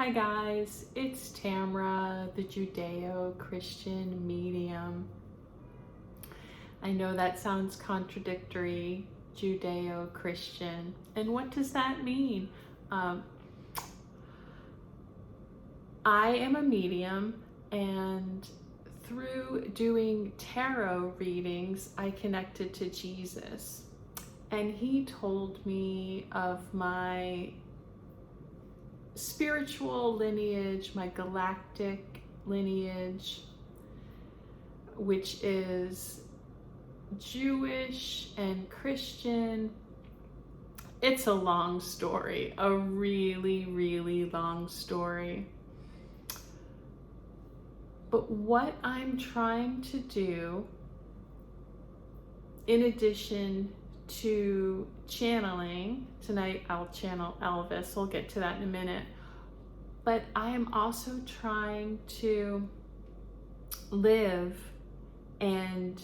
Hi guys, it's Tamra, the Judeo-Christian medium. I know that sounds contradictory, Judeo-Christian. And what does that mean? I am a medium, and through doing tarot readings, I connected to Jesus. And he told me of my spiritual lineage, my galactic lineage, which is Jewish and Christian. It's a long story, a really, really long story. But what I'm trying to do, in addition to channeling, tonight I'll channel Elvis, we'll get to that in a minute, but I am also trying to live and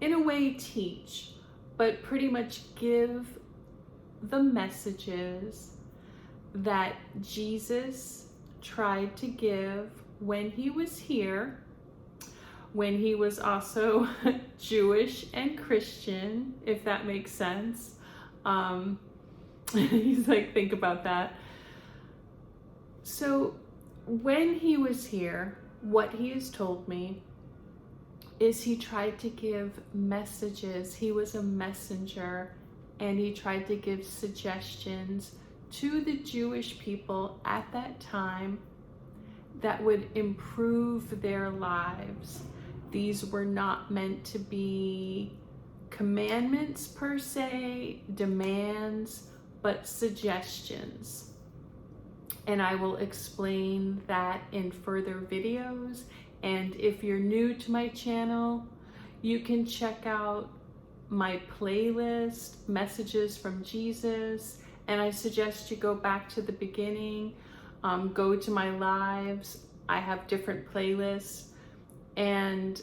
in a way teach, but pretty much give the messages that Jesus tried to give when he was here, when he was also Jewish and Christian, if that makes sense. He's like, think about that. So when he was here, what he has told me is he tried to give messages. He was a messenger, and he tried to give suggestions to the Jewish people at that time that would improve their lives. These were not meant to be commandments per se, demands, but suggestions. And I will explain that in further videos. And if you're new to my channel, you can check out my playlist, Messages from Jesus. And I suggest you go back to the beginning, go to my lives. I have different playlists. And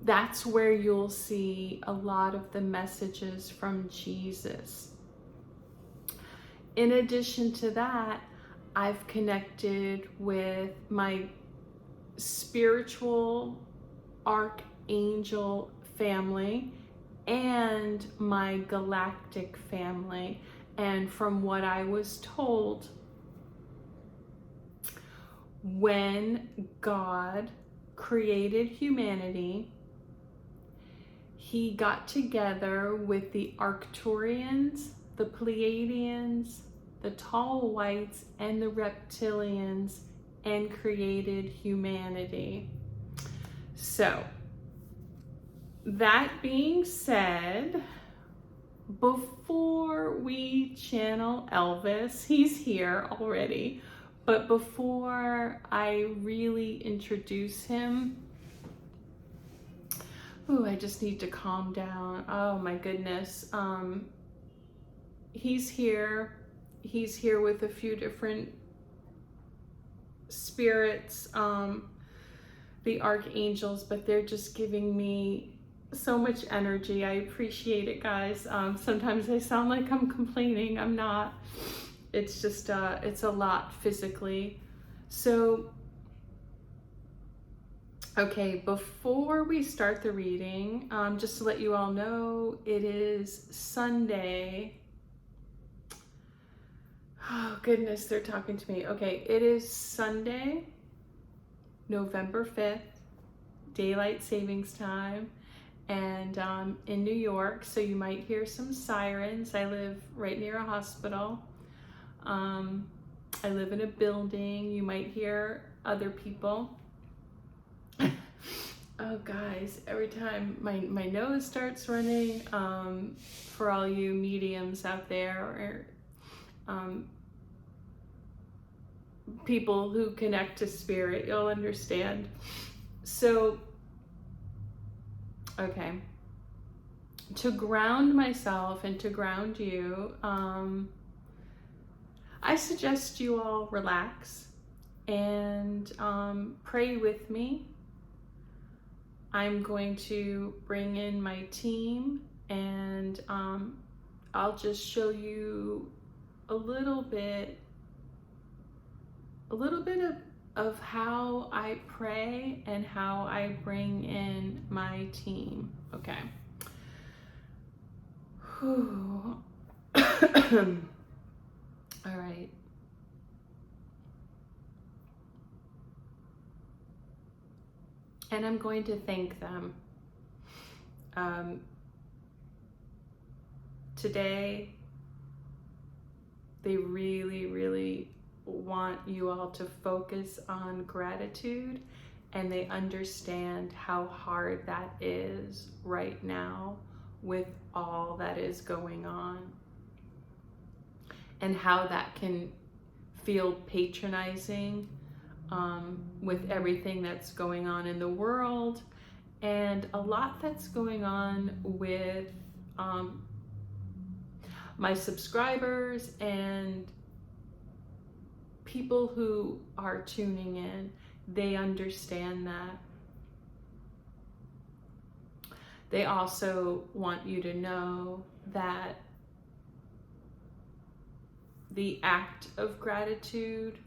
that's where you'll see a lot of the messages from Jesus. In addition to that, I've connected with my spiritual Archangel family and my galactic family. And from what I was told, when God created humanity, he got together with the Arcturians, the Pleiadians, the tall whites, and the reptilians, and created humanity. So, that being said, before we channel Elvis, he's here already, but before I really introduce him, I just need to calm down. Oh my goodness. He's here. He's here with a few different spirits, the archangels, but they're just giving me so much energy. I appreciate it, guys. Sometimes I sound like I'm complaining. I'm not. It's just, it's a lot physically. So, okay, before we start the reading, just to let you all know, it is Sunday. Oh goodness, they're talking to me. Okay, it is Sunday, November 5th, daylight savings time, and in New York, so you might hear some sirens. I live right near a hospital. I live in a building. You might hear other people. Oh guys, every time my nose starts running, for all you mediums out there, or people who connect to spirit, you'll understand. So, okay, to ground myself and to ground you, I suggest you all relax and pray with me. I'm going to bring in my team, and I'll just show you a little bit a little bit of how I pray and how I bring in my team. Okay. Whew. All right. And I'm going to thank them. Today, they really, really want you all to focus on gratitude, and they understand how hard that is right now with all that is going on, and how that can feel patronizing with everything that's going on in the world, and a lot that's going on with my subscribers and people who are tuning in. They understand that. They also want you to know that the act of gratitude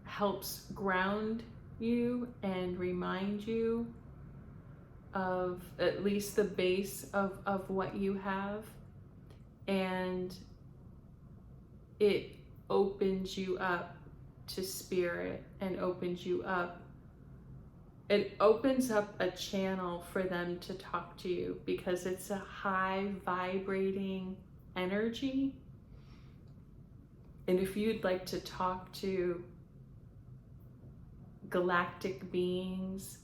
helps ground you and remind you of at least the base of what you have, and it opens you up to spirit and opens you up. It opens up a channel for them to talk to you, because it's a high vibrating energy. And if you'd like to talk to galactic beings,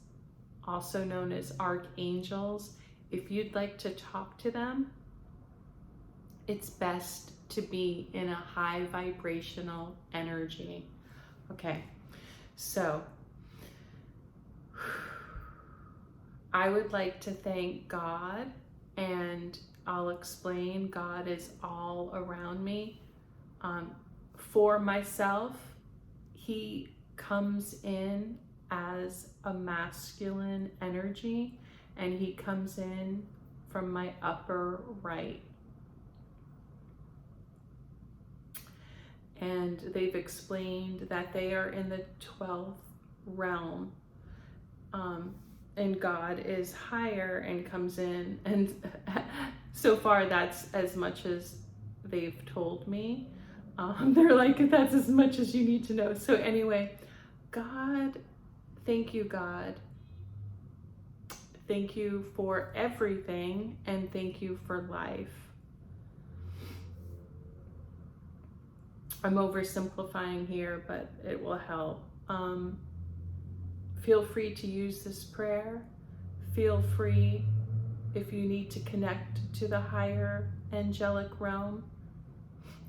also known as archangels, if you'd like to talk to them, it's best to be in a high vibrational energy. Okay, so I would like to thank God, and I'll explain. God is all around me. For myself, He comes in as a masculine energy, and He comes in from my upper right. And they've explained that they are in the 12th realm. And God is higher and comes in. And so far, that's as much as they've told me. They're like, that's as much as you need to know. So anyway, God, thank you, God. Thank you for everything, and thank you for life. I'm oversimplifying here, but it will help. Feel free to use this prayer. Feel free, if you need to connect to the higher angelic realm,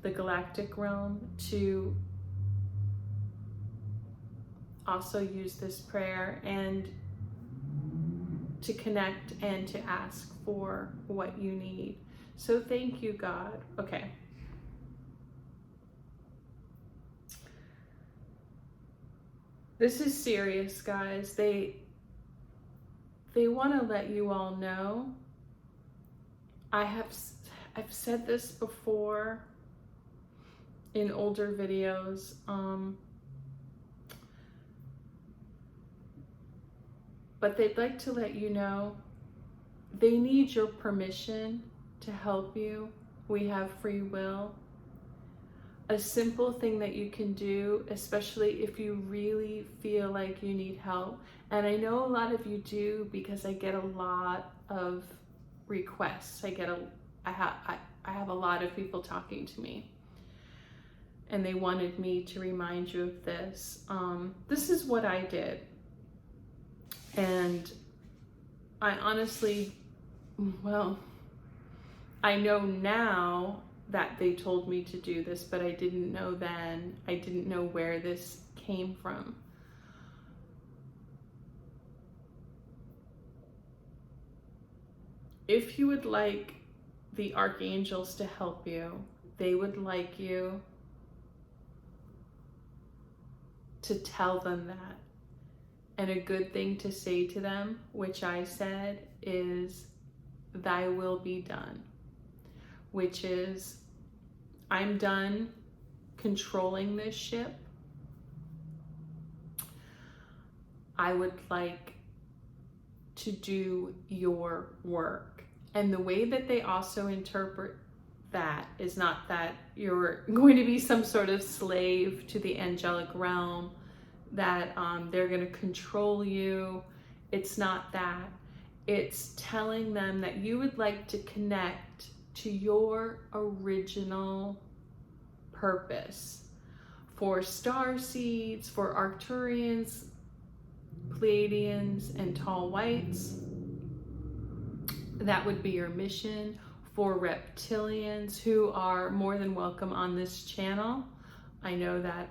the galactic realm, to also use this prayer and to connect and to ask for what you need. So thank you, God. Okay. This is serious, guys. They want to let you all know. I've said this before in older videos. But they'd like to let you know they need your permission to help you. We have free will. A simple thing that you can do, especially if you really feel like you need help, and I know a lot of you do, because I get a lot of requests. I have a lot of people talking to me, and they wanted me to remind you of this. This is what I did, and I honestly, well, I know now that they told me to do this, but I didn't know then. I didn't know where this came from. If you would like the archangels to help you, they would like you to tell them that. And a good thing to say to them, which I said, is, "Thy will be done," which is, I'm done controlling this ship. I would like to do your work. And the way that they also interpret that is not that you're going to be some sort of slave to the angelic realm, that they're going to control you. It's not that. It's telling them that you would like to connect to your original purpose for star seeds, for Arcturians, Pleiadians, and tall whites. That would be your mission. For reptilians, who are more than welcome on this channel. I know that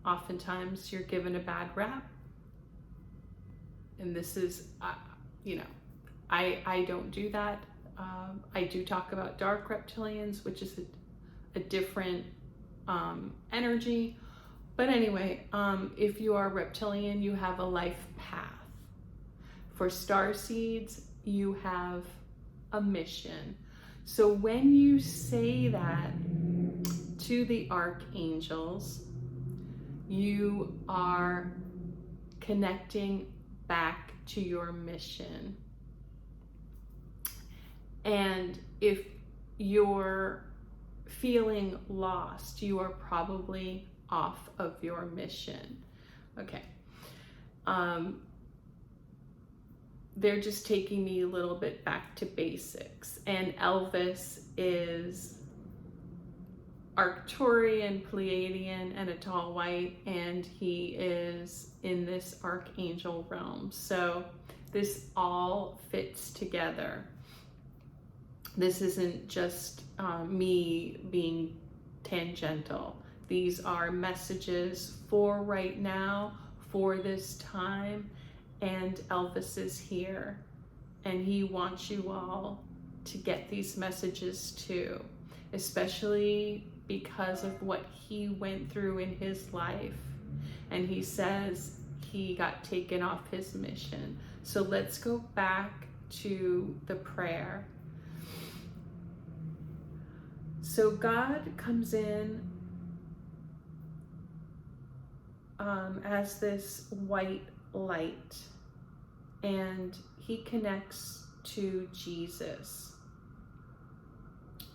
oftentimes you're given a bad rap, and this is, you know, I don't do that. I do talk about dark reptilians, which is a different energy. But anyway, if you are reptilian, you have a life path. For star seeds, you have a mission. So when you say that to the archangels, you are connecting back to your mission. And if you're feeling lost, you are probably off of your mission. Okay. They're just taking me a little bit back to basics. And Elvis is Arcturian, Pleiadian, and a tall white, and he is in this archangel realm. So this all fits together. This isn't just me being tangential. These are messages for right now, for this time. And Elvis is here, and he wants you all to get these messages too, especially because of what he went through in his life. And he says he got taken off his mission. So let's go back to the prayer. So God comes in as this white light, and he connects to Jesus,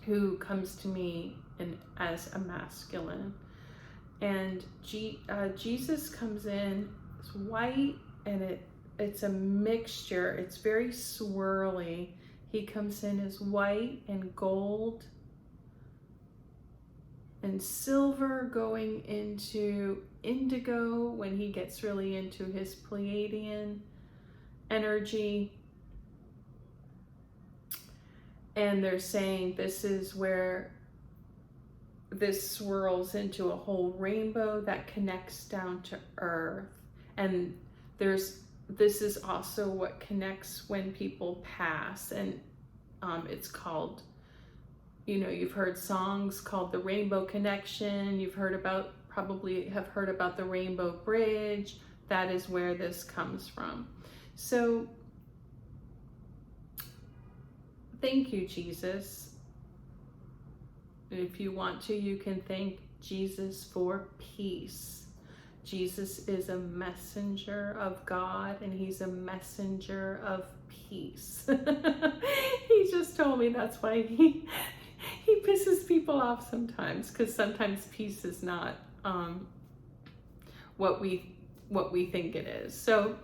who comes to me as a masculine. And Jesus comes in as white, and it's a mixture. It's very swirly. He comes in as white and gold and silver, going into indigo when he gets really into his Pleiadian energy. And they're saying this is where this swirls into a whole rainbow that connects down to earth. And this is also what connects when people pass. And it's called, you know, you've heard songs called the Rainbow Connection. You've heard about, probably have heard about the Rainbow Bridge. That is where this comes from. So thank you, Jesus. And if you want to, you can thank Jesus for peace. Jesus is a messenger of God, and he's a messenger of peace. He just told me that's why he pisses people off sometimes, because sometimes peace is not what we think it is. So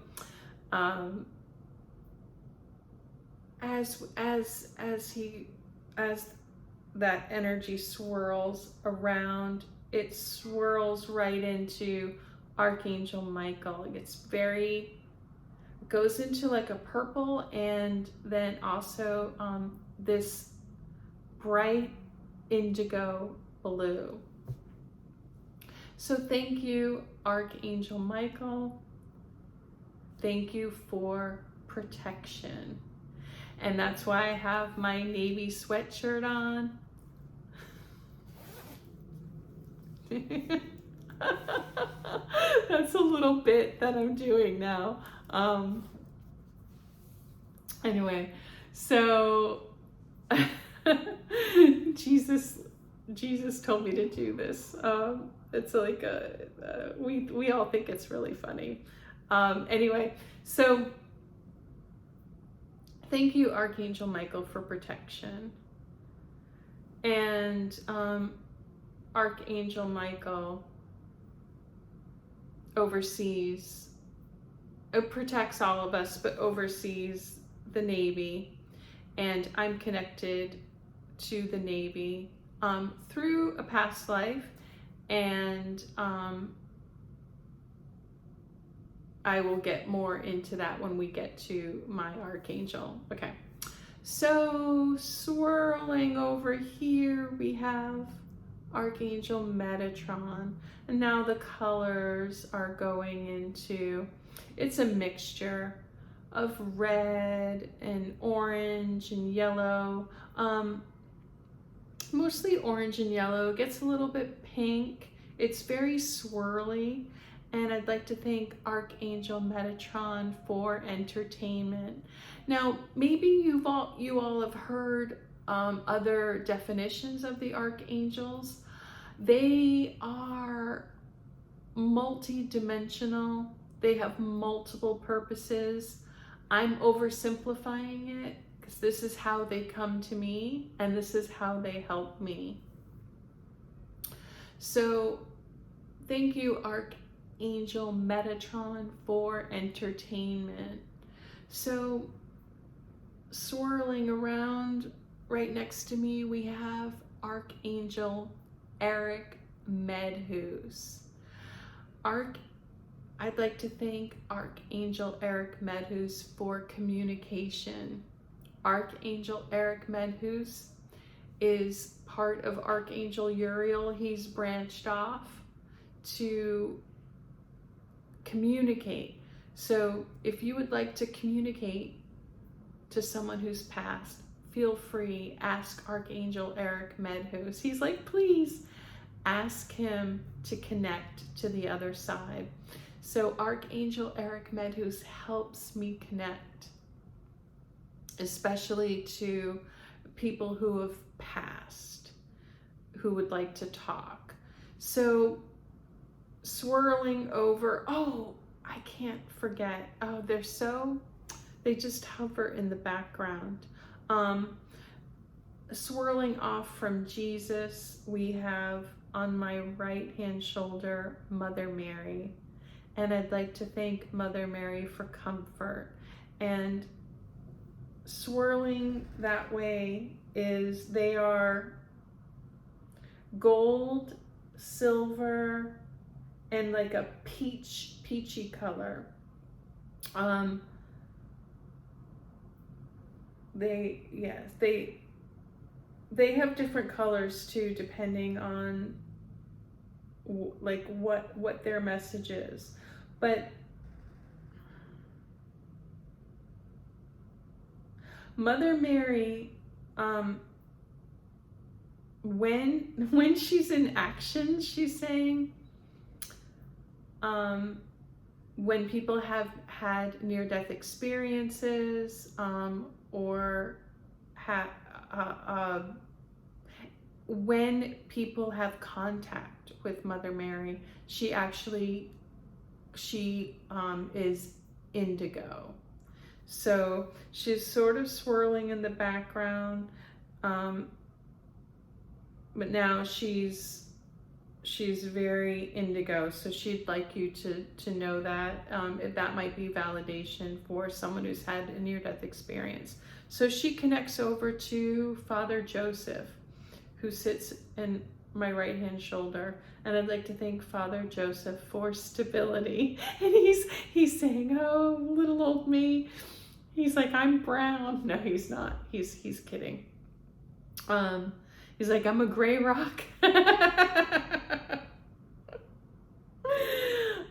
as that energy swirls around, it swirls right into Archangel Michael. It goes into like a purple, and then also this bright indigo blue. So thank you, Archangel Michael. Thank you for protection. And that's why I have my navy sweatshirt on. That's a little bit that I'm doing now. Anyway, so Jesus told me to do this. It's like we all think it's really funny. Anyway, so thank you, Archangel Michael, for protection. And Archangel Michael oversees, it protects all of us, but oversees the Navy. And I'm connected to the Navy through a past life. And I will get more into that when we get to my Archangel. Okay. So swirling over here, we have Archangel Metatron. And now the colors are going into, it's a mixture of red and orange and yellow. Mostly orange and yellow. It gets a little bit pink. It's very swirly. And I'd like to thank Archangel Metatron for entertainment. Now, maybe you all have heard other definitions of the archangels. They are multi-dimensional. They have multiple purposes. I'm oversimplifying it because this is how they come to me and this is how they help me. So thank you, Archangel Metatron, for entertainment. So swirling around right next to me, we have Archangel Eric Medhus. I'd like to thank Archangel Eric Medhus for communication. Archangel Eric Medhus is part of Archangel Uriel. He's branched off to communicate. So if you would like to communicate to someone who's passed, feel free, ask Archangel Eric Medhus. He's like, please ask him to connect to the other side. So Archangel Eric Medhus helps me connect, especially to people who have passed, who would like to talk. So swirling over, oh, I can't forget. Oh, they just hover in the background. Swirling off from Jesus, we have on my right hand shoulder, Mother Mary. And I'd like to thank Mother Mary for comfort. And swirling that way is they are gold, silver, and like a peachy color. They have different colors too, depending on like what their message is. But Mother Mary, when she's in action, she's saying, when people have had near-death experiences, or when people have contact with Mother Mary, she is indigo. So she's sort of swirling in the background, but now she's very indigo. So she'd like you to know that, if that might be validation for someone who's had a near-death experience. So she connects over to Father Joseph, who sits in my right-hand shoulder. And I'd like to thank Father Joseph for stability. And he's saying, oh, little old me. He's like, I'm brown. No, he's not. He's kidding. He's like, I'm a gray rock.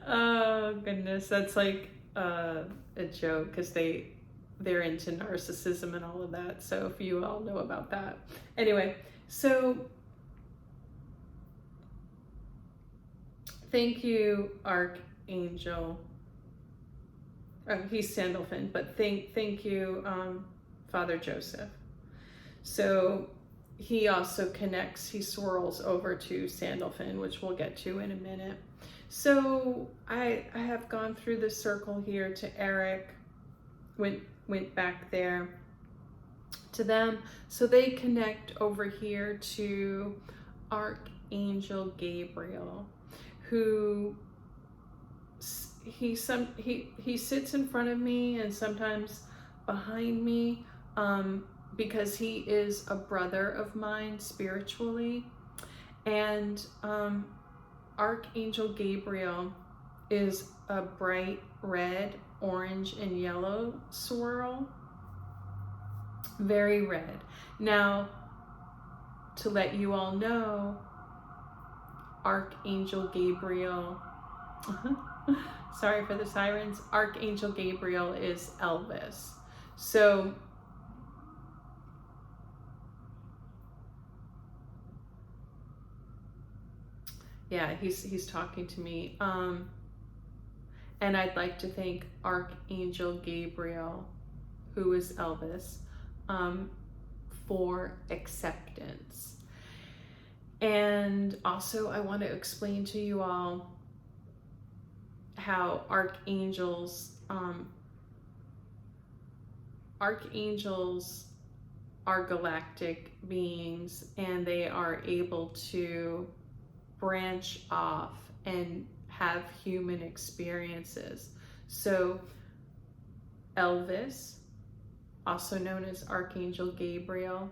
Oh, goodness. That's like a joke because they're into narcissism and all of that. So if you all know about that. Anyway, so thank you, Archangel. Oh, he's Sandalphon, but thank you, Father Joseph. So he also connects, he swirls over to Sandalphon, which we'll get to in a minute. So I have gone through the circle here to Eric, went back there to them. So they connect over here to Archangel Gabriel, who he sits in front of me and sometimes behind me, because he is a brother of mine spiritually. And Archangel Gabriel is a bright red, orange, and yellow swirl. Very red. Now, to let you all know, Archangel Gabriel, sorry for the sirens, Archangel Gabriel is Elvis. So yeah, he's talking to me. And I'd like to thank Archangel Gabriel, who is Elvis, for acceptance. And also I want to explain to you all how archangels are galactic beings, and they are able to branch off and have human experiences. So Elvis, also known as Archangel Gabriel,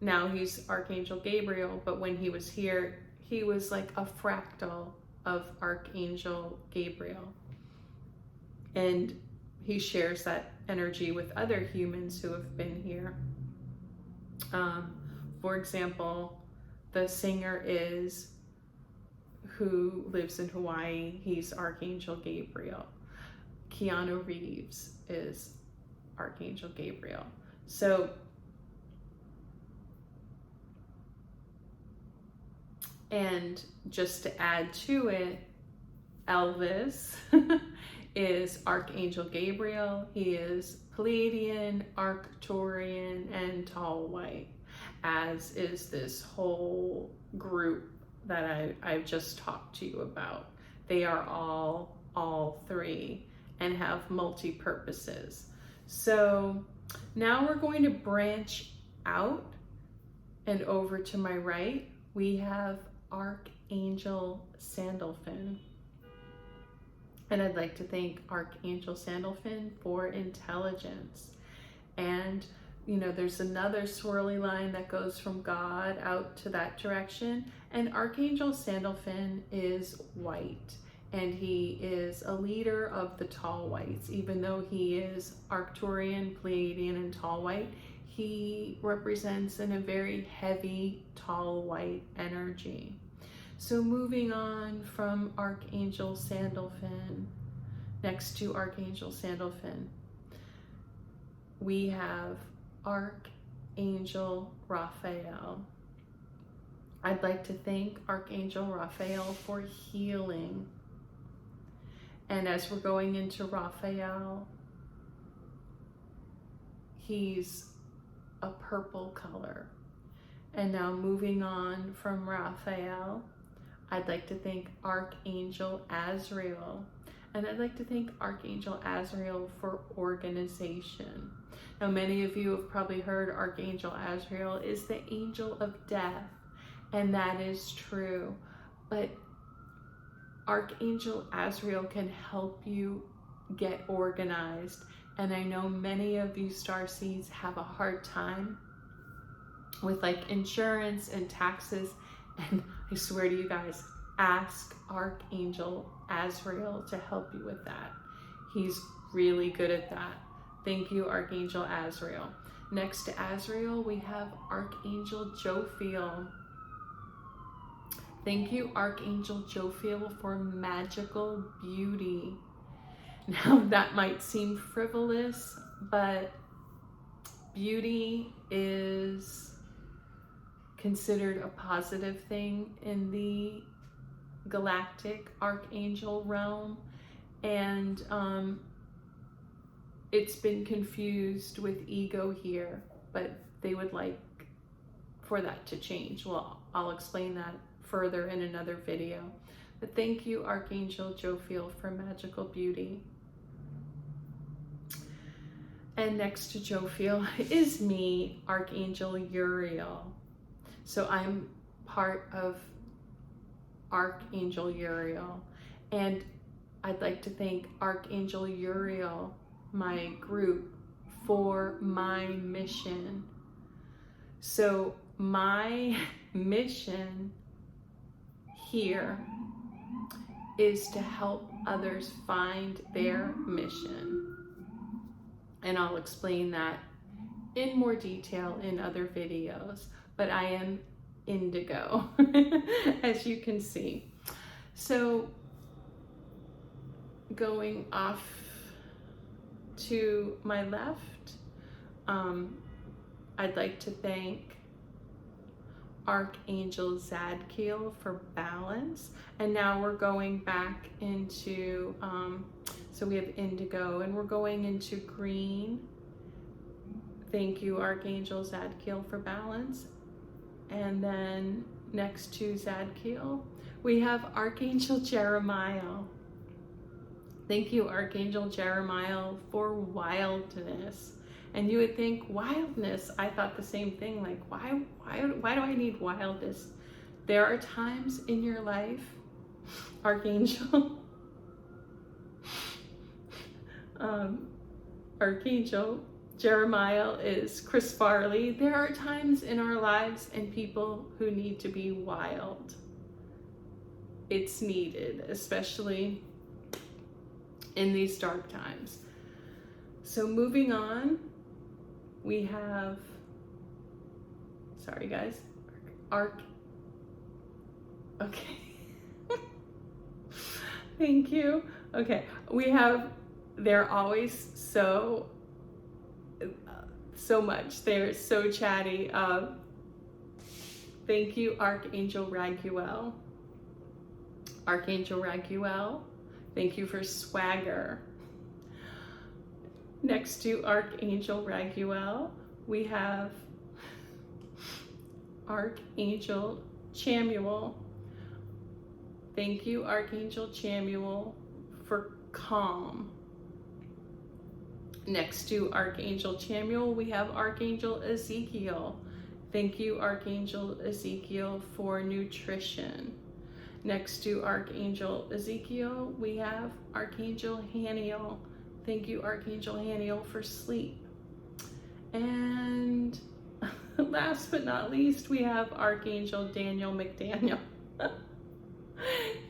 now he's Archangel Gabriel, but when he was here, he was like a fractal of Archangel Gabriel. And he shares that energy with other humans who have been here. For example, the singer who lives in Hawaii, he's Archangel Gabriel. Keanu Reeves is Archangel Gabriel. So, and just to add to it, Elvis is Archangel Gabriel. He is Pleiadian, Arcturian, and tall white, as is this whole group that I've just talked to you about. They are all three and have multi-purposes. So now we're going to branch out, and over to my right, we have Archangel Sandalphon. And I'd like to thank Archangel Sandalphon for intelligence. And you know, there's another swirly line that goes from God out to that direction. And Archangel Sandalphon is white, and he is a leader of the tall whites. Even though he is Arcturian, Pleiadian, and tall white, he represents in a very heavy, tall white energy. So moving on from Archangel Sandalphon, next to Archangel Sandalphon, we have Archangel Raphael. I'd like to thank Archangel Raphael for healing. And as we're going into Raphael, he's a purple color. And now moving on from Raphael, I'd like to thank Archangel Azrael. And I'd like to thank Archangel Azrael for organization. Now, many of you have probably heard Archangel Azrael is the angel of death, and that is true. But Archangel Azrael can help you get organized. And I know many of you starseeds have a hard time with like insurance and taxes. And I swear to you guys, ask Archangel Azrael to help you with that. He's really good at that. Thank you, Archangel Azrael. Next to Azrael, we have Archangel Jophiel. Thank you, Archangel Jophiel, for magical beauty. Now, that might seem frivolous, but beauty is considered a positive thing in the galactic archangel realm. And it's been confused with ego here, but they would like for that to change. Well, I'll explain that further in another video. But thank you, Archangel Jophiel, for magical beauty. And next to Jophiel is me, Archangel Uriel. So I'm part of Archangel Uriel. And I'd like to thank Archangel Uriel, my group, for my mission. So my mission here is to help others find their mission. And I'll explain that in more detail in other videos. But I am indigo, as you can see. So going off to my left, I'd like to thank Archangel Zadkiel for balance. And now we're going back into, so we have indigo and we're going into green. Thank you, Archangel Zadkiel, for balance. And then next to Zadkiel, we have Archangel Jeremiah. Thank you, Archangel Jeremiah, for wildness. And you would think, wildness? I thought the same thing, like, why do I need wildness? There are times in your life, Archangel, Archangel Jeremiah is Chris Farley. There are times in our lives and people who need to be wild. It's needed, especially in these dark times. So moving on, we have, sorry guys, okay. Thank you. Okay, we have, they're always so much. They're so chatty. Thank you, Archangel Raguel. Archangel Raguel, thank you for swagger. Next to Archangel Raguel, we have Archangel Chamuel. Thank you, Archangel Chamuel, for calm. Next to Archangel Chamuel, we have Archangel Ezekiel. Thank you, Archangel Ezekiel, for nutrition. Next to Archangel Ezekiel, we have Archangel Haniel. Thank you, Archangel Haniel, for sleep. And last but not least, we have Archangel Daniel McDaniel.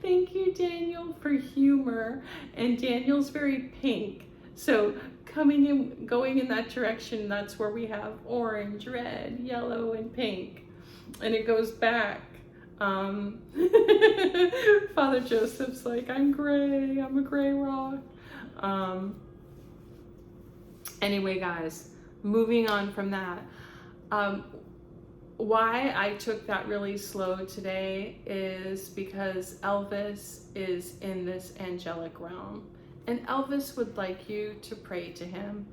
Thank you, Daniel, for humor. And Daniel's very pink. So going in that direction, that's where we have orange, red, yellow, and pink. And it goes back. Father Joseph's like, I'm gray, I'm a gray rock. Anyway, guys, moving on from that. Why I took that really slow today is because Elvis is in this angelic realm. And Elvis would like you to pray to him.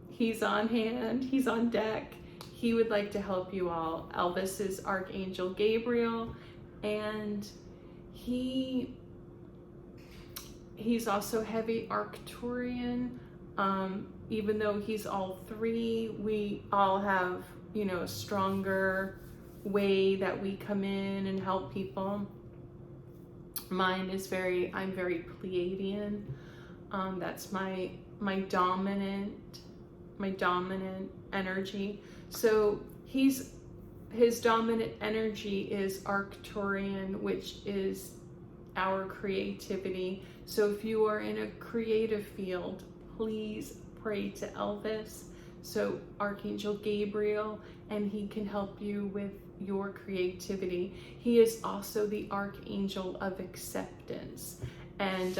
He's on hand, he's on deck. He would like to help you all. Elvis is Archangel Gabriel, and he's also heavy Arcturian. Even though he's all three, we all have, you know, a stronger way that we come in and help people. Mine is I'm very Pleiadian. That's my dominant energy. So his dominant energy is Arcturian, which is our creativity. So if you are in a creative field, please pray to Elvis. So Archangel Gabriel, and he can help you with your creativity. He is also the Archangel of acceptance. And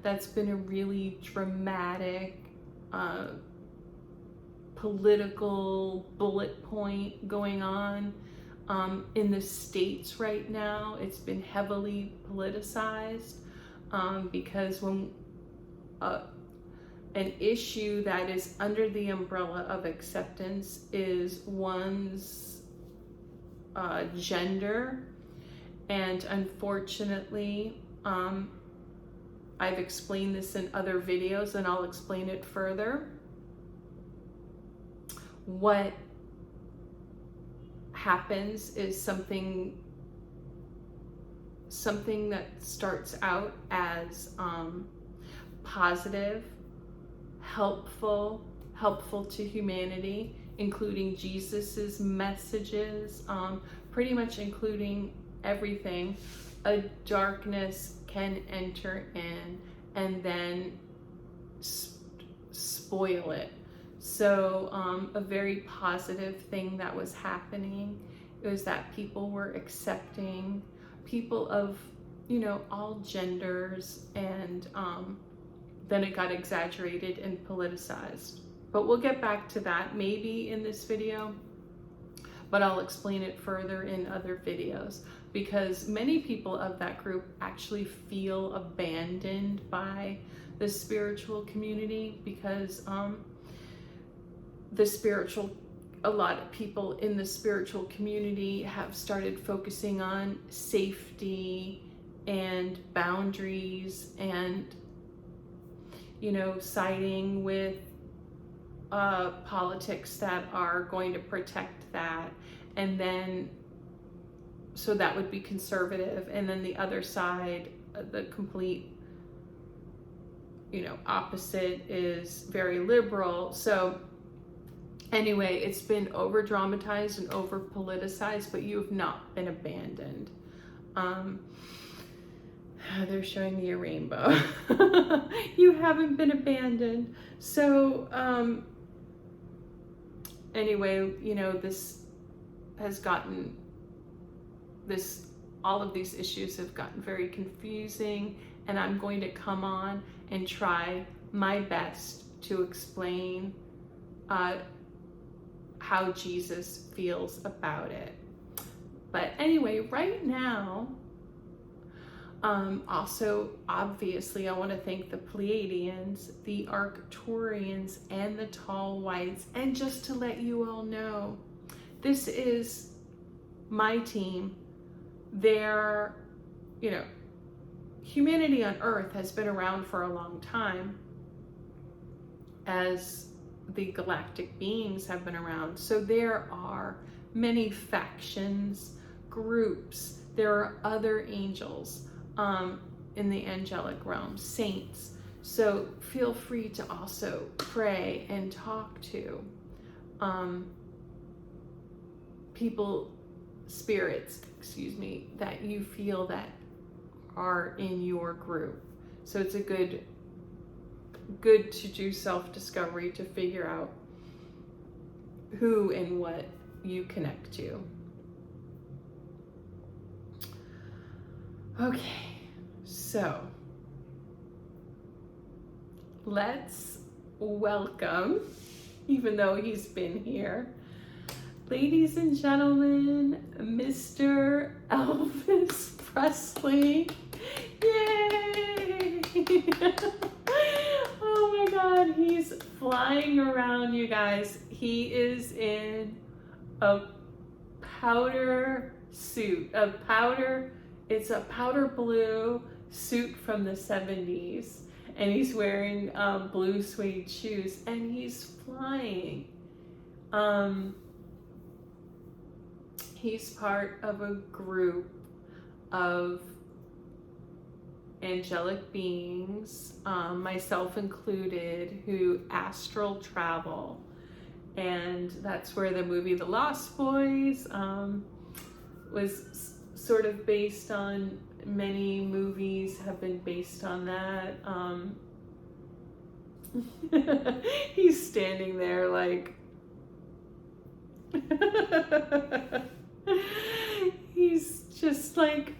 that's been a really dramatic political bullet point going on in the States right now. It's been heavily politicized because when an issue that is under the umbrella of acceptance is one's gender. And unfortunately, I've explained this in other videos and I'll explain it further. What happens is something that starts out as positive, helpful to humanity, including Jesus's messages, pretty much including everything. A darkness can enter in and then spoil it. So a very positive thing that was happening was that people were accepting people of, all genders, and then it got exaggerated and politicized. But we'll get back to that maybe in this video, but I'll explain it further in other videos, because many people of that group actually feel abandoned by the spiritual community, because a lot of people in the spiritual community have started focusing on safety and boundaries and, siding with politics that are going to protect that. And then, so that would be conservative. And then the other side, the complete, opposite, is very liberal. So anyway, it's been over dramatized and over politicized, but you have not been abandoned. They're showing me a rainbow. You haven't been abandoned. So anyway, this has gotten all of these issues have gotten very confusing, and I'm going to come on and try my best to explain how Jesus feels about it. But anyway, right now, also, obviously, I want to thank the Pleiadians, the Arcturians, and the Tall Whites. And just to let you all know, this is my team. They're, humanity on Earth has been around for a long time, as the galactic beings have been around. So there are many factions, groups. There are other angels in the angelic realm, saints. So feel free to also pray and talk to spirits, that you feel that are in your group. So it's a good to do self-discovery to figure out who and what you connect to. Okay, so let's welcome, even though he's been here, ladies and gentlemen, Mr. Elvis Presley. Yay! Oh my God, he's flying around, you guys. He is in a powder suit, it's a powder blue suit from the 70s, and he's wearing blue suede shoes, and he's flying. He's part of a group of angelic beings, myself included, who astral travel. And that's where the movie The Lost Boys was sort of based on. Many movies have been based on that. He's standing there like he's just like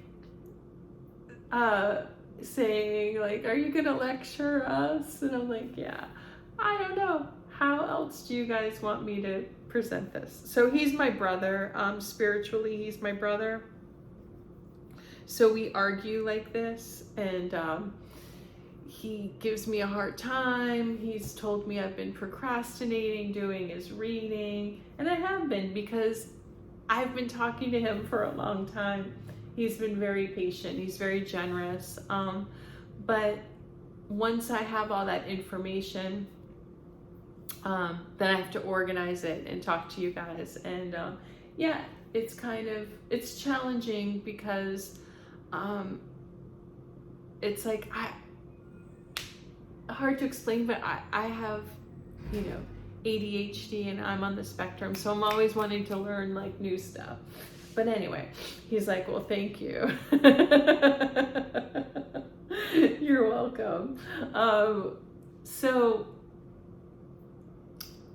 saying like, are you gonna lecture us? And I'm like, yeah, I don't know, how else do you guys want me to present this? So he's my brother. Spiritually, he's my brother. So we argue like this, and he gives me a hard time. He's told me I've been procrastinating doing his reading, and I have been, because I've been talking to him for a long time. He's been very patient. He's very generous. But once I have all that information, then I have to organize it and talk to you guys. And yeah, it's challenging, because it's like, hard to explain, but I have, you know, ADHD, and I'm on the spectrum, so I'm always wanting to learn like new stuff. But anyway, he's like, well, thank you. You're welcome. So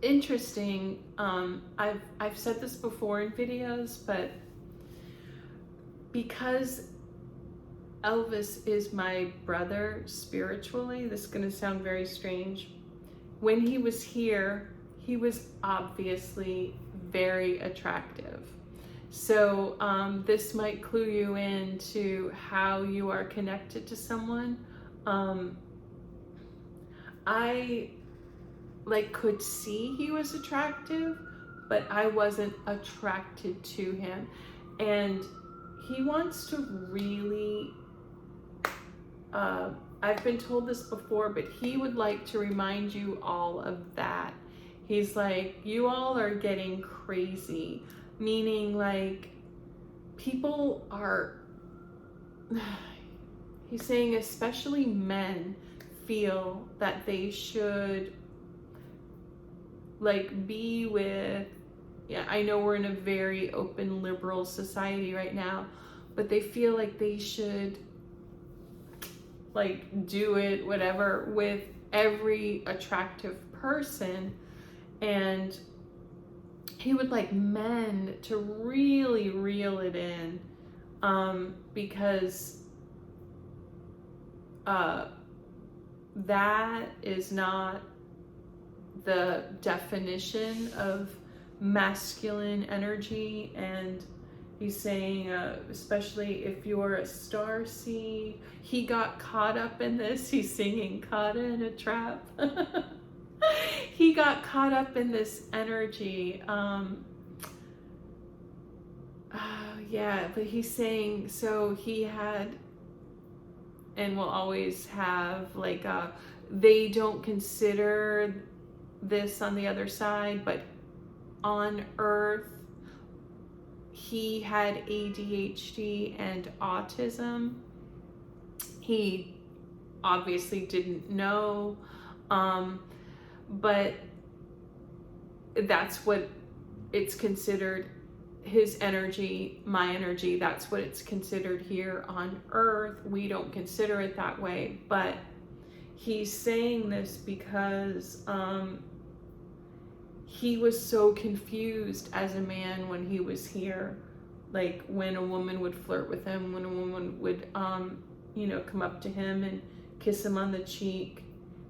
interesting. I've said this before in videos, but because Elvis is my brother spiritually, this is going to sound very strange. When he was here, he was obviously very attractive. So this might clue you into how you are connected to someone. I could see he was attractive, but I wasn't attracted to him. And he wants to really, I've been told this before, but he would like to remind you all of that. He's like, you all are getting crazy. Meaning, like, people are, he's saying especially men feel that they should, like, be with, yeah, I know we're in a very open liberal society right now, but they feel like they should, like, do it, whatever, with every attractive person. And he would like men to really reel it in, because that is not the definition of masculine energy. And he's saying, especially if you're a starseed, he got caught up in this. He's singing "Caught in a Trap." He got caught up in this energy. Yeah, but he's saying, so he had, and will always have, like, they don't consider this on the other side, but on Earth, he had ADHD and autism. He obviously didn't know, but that's what it's considered, his energy, my energy, that's what it's considered here on Earth. We don't consider it that way, but he's saying this because he was so confused as a man when he was here. Like, when a woman would flirt with him, when a woman would, you know, come up to him and kiss him on the cheek,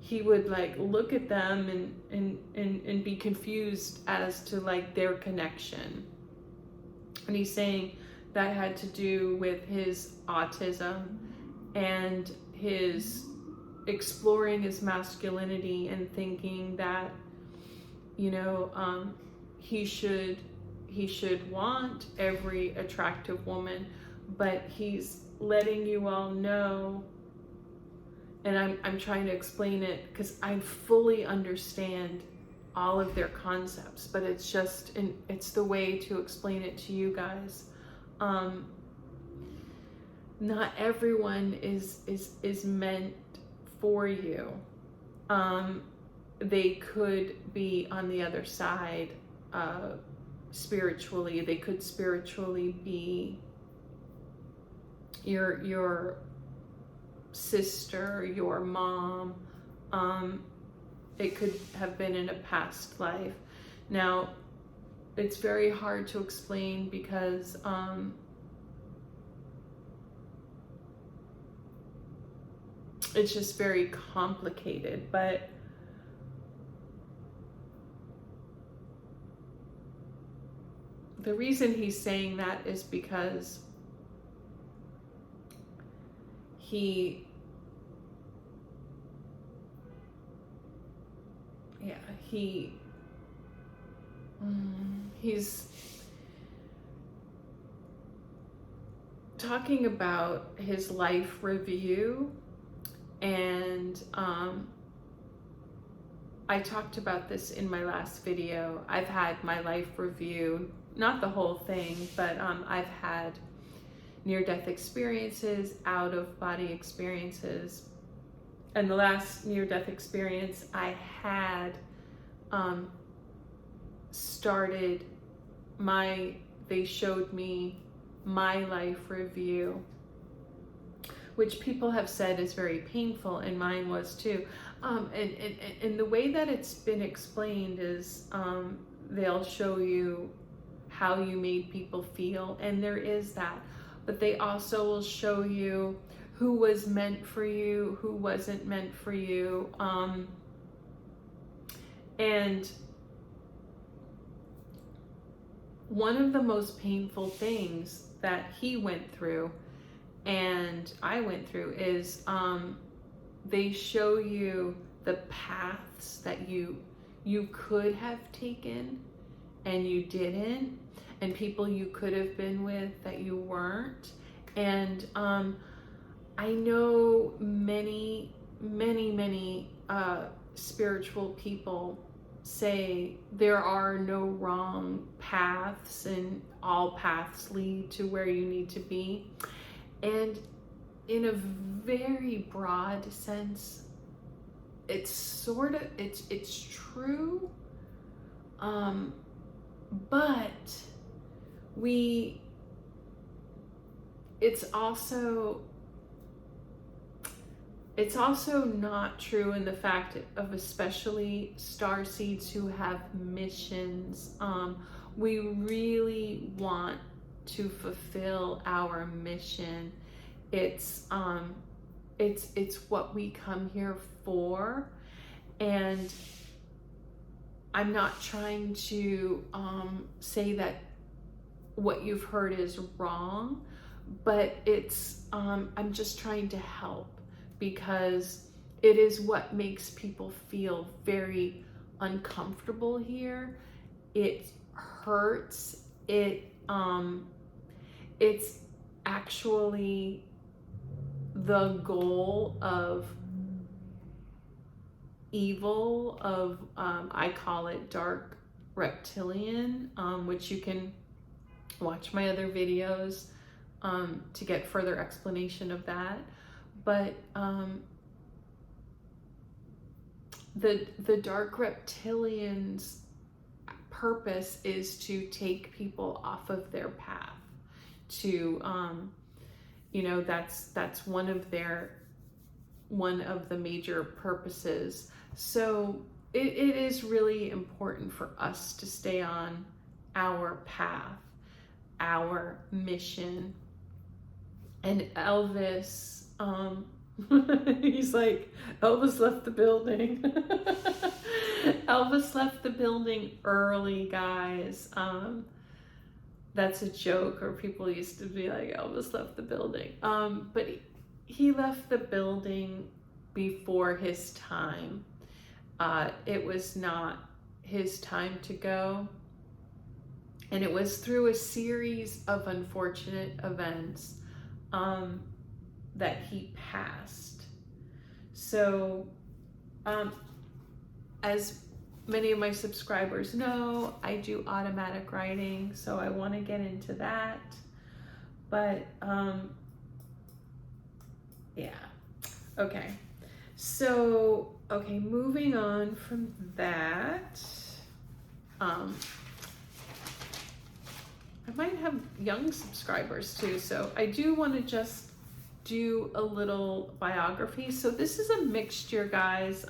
he would like look at them and be confused as to like their connection. And he's saying that had to do with his autism and his exploring his masculinity and thinking that, you know, he should want every attractive woman, but he's letting you all know. And I'm trying to explain it because I fully understand all of their concepts, but it's just, it's the way to explain it to you guys. Not everyone is meant for you. They could be on the other side spiritually. They could spiritually be your sister, your mom. It could have been in a past life. Now, it's very hard to explain because it's just very complicated, but the reason he's saying that is because he he's talking about his life review, and I talked about this in my last video. I've had my life review, not the whole thing, but I've had near-death experiences, out-of-body experiences, and the last near-death experience I had they showed me my life review, which people have said is very painful, and mine was too. And the way that it's been explained is they'll show you how you made people feel, and there is that, but they also will show you who was meant for you, who wasn't meant for you, and one of the most painful things that he went through and I went through is they show you the paths that you could have taken and you didn't, and people you could have been with that you weren't. And I know many spiritual people say there are no wrong paths and all paths lead to where you need to be. And in a very broad sense, it's true, but it's also not true in the fact of especially starseeds who have missions. We really want to fulfill our mission. It's what we come here for, and I'm not trying to say that what you've heard is wrong, but I'm just trying to help, because it is what makes people feel very uncomfortable here. It hurts. It's actually the goal of evil, of I call it Dark Reptilian, which you can watch my other videos to get further explanation of that. But the Dark Reptilians' purpose is to take people off of their path, to that's one of the major purposes. So it is really important for us to stay on our path, our mission. And Elvis, he's like, Elvis left the building. Elvis left the building early, guys. That's a joke, or people used to be like, Elvis left the building. But he left the building before his time. It was not his time to go. And it was through a series of unfortunate events that he passed. So, as many of my subscribers know, I do automatic writing, so I want to get into that. But, yeah. Okay. So, okay, moving on from that, I might have young subscribers too, so I do want to just do a little biography. So this is a mixture, guys.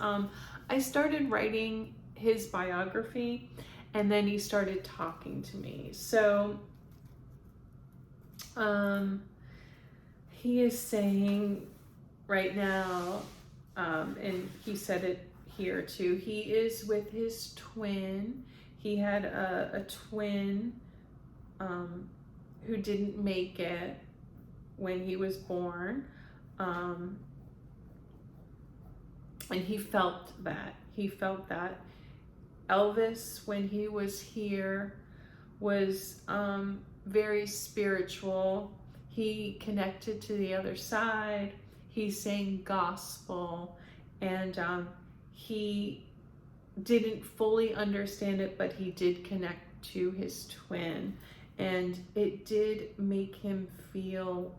I started writing his biography, and then he started talking to me. So he is saying right now, and he said it here too, he is with his twin. He had a twin who didn't make it when he was born, and he felt that. Elvis, when he was here, was very spiritual. He connected to the other side. He sang gospel, and he didn't fully understand it, but he did connect to his twin, and it did make him feel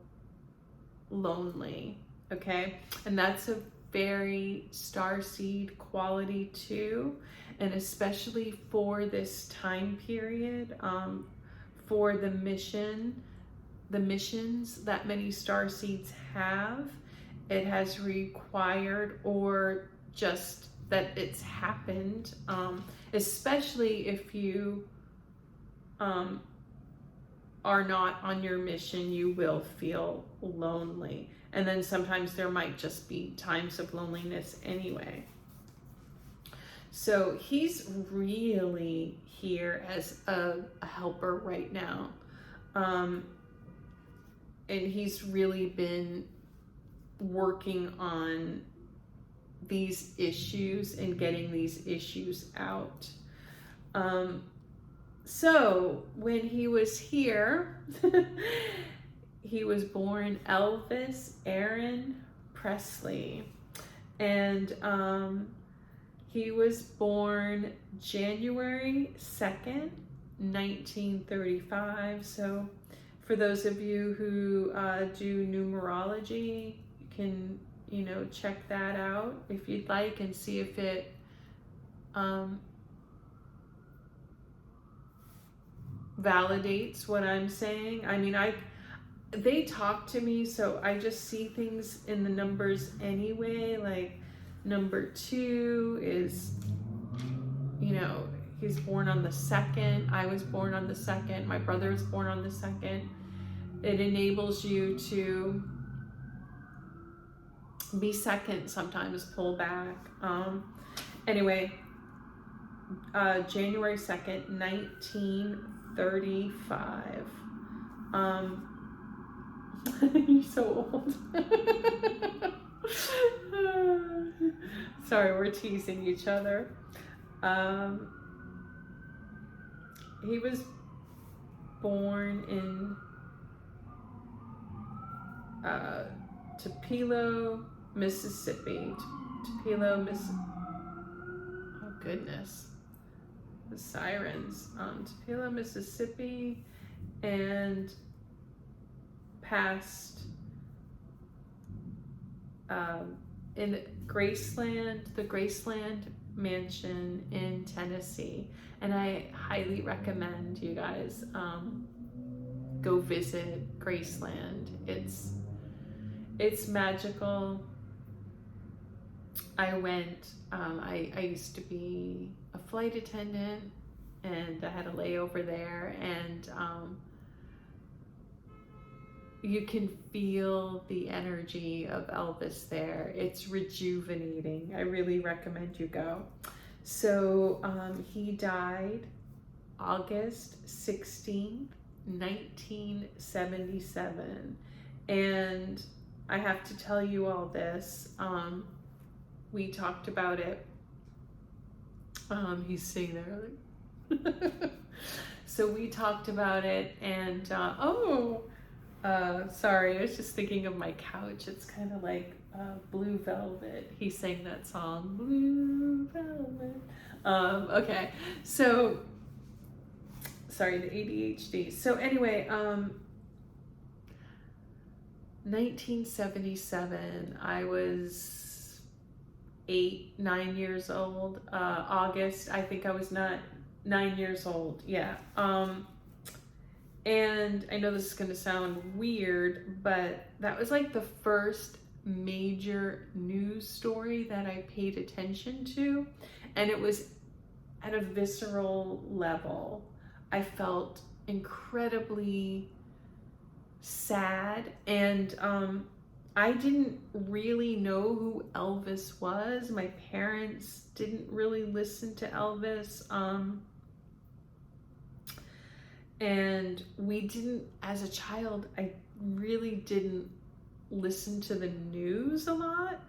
lonely. Okay, and that's a very starseed quality too, and especially for this time period, for the missions that many starseeds have, it has required, or just that it's happened, especially if you are not on your mission, you will feel lonely. And then sometimes there might just be times of loneliness anyway. So he's really here as a helper right now. And he's really been working on these issues and getting these issues out. So when he was here, he was born Elvis Aaron Presley, and he was born January 2nd, 1935. So for those of you who do numerology, you can, check that out if you'd like and see if it validates what I'm saying. I mean, they talk to me, so I just see things in the numbers anyway. Like number 2 is, he's born on the 2nd. I was born on the 2nd. My brother was born on the 2nd. It enables you to be second sometimes, pull back. Anyway, January 2nd, 1935. You're so old. Sorry, we're teasing each other. He was born in Tupelo, Mississippi. Tupelo, Mississippi. Oh goodness, the sirens. Tupelo, Mississippi, and passed in Graceland, the Graceland Mansion in Tennessee. And I highly recommend you guys go visit Graceland. It's magical. I went, I used to be a flight attendant, and I had a layover there, and you can feel the energy of Elvis there. It's rejuvenating. I really recommend you go. So he died August 16th, 1977. And I have to tell you all this. We talked about it. He's sitting there like so we talked about it, and sorry, I was just thinking of my couch. It's kind of like Blue Velvet. He sang that song, Blue Velvet. Okay, so sorry, the ADHD. So anyway, 1977, I was 9 years old. August, I think I was not 9 years old. Yeah. And I know this is going to sound weird, but that was like the first major news story that I paid attention to. And it was at a visceral level. I felt incredibly sad, and I didn't really know who Elvis was. My parents didn't really listen to Elvis, and we didn't, as a child, I really didn't listen to the news a lot.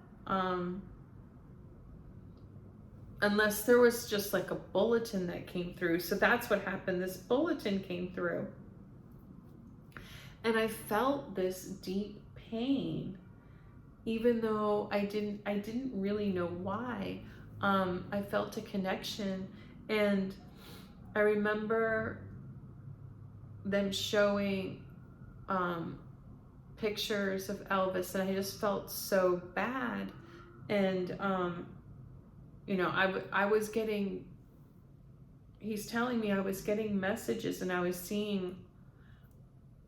unless there was just like a bulletin that came through. So that's what happened. This bulletin came through. And I felt this deep pain, even though I didn't really know why. I felt a connection, and I remember them showing pictures of Elvis, and I just felt so bad. And you know, I was getting, he's telling me I was getting messages, and I was seeing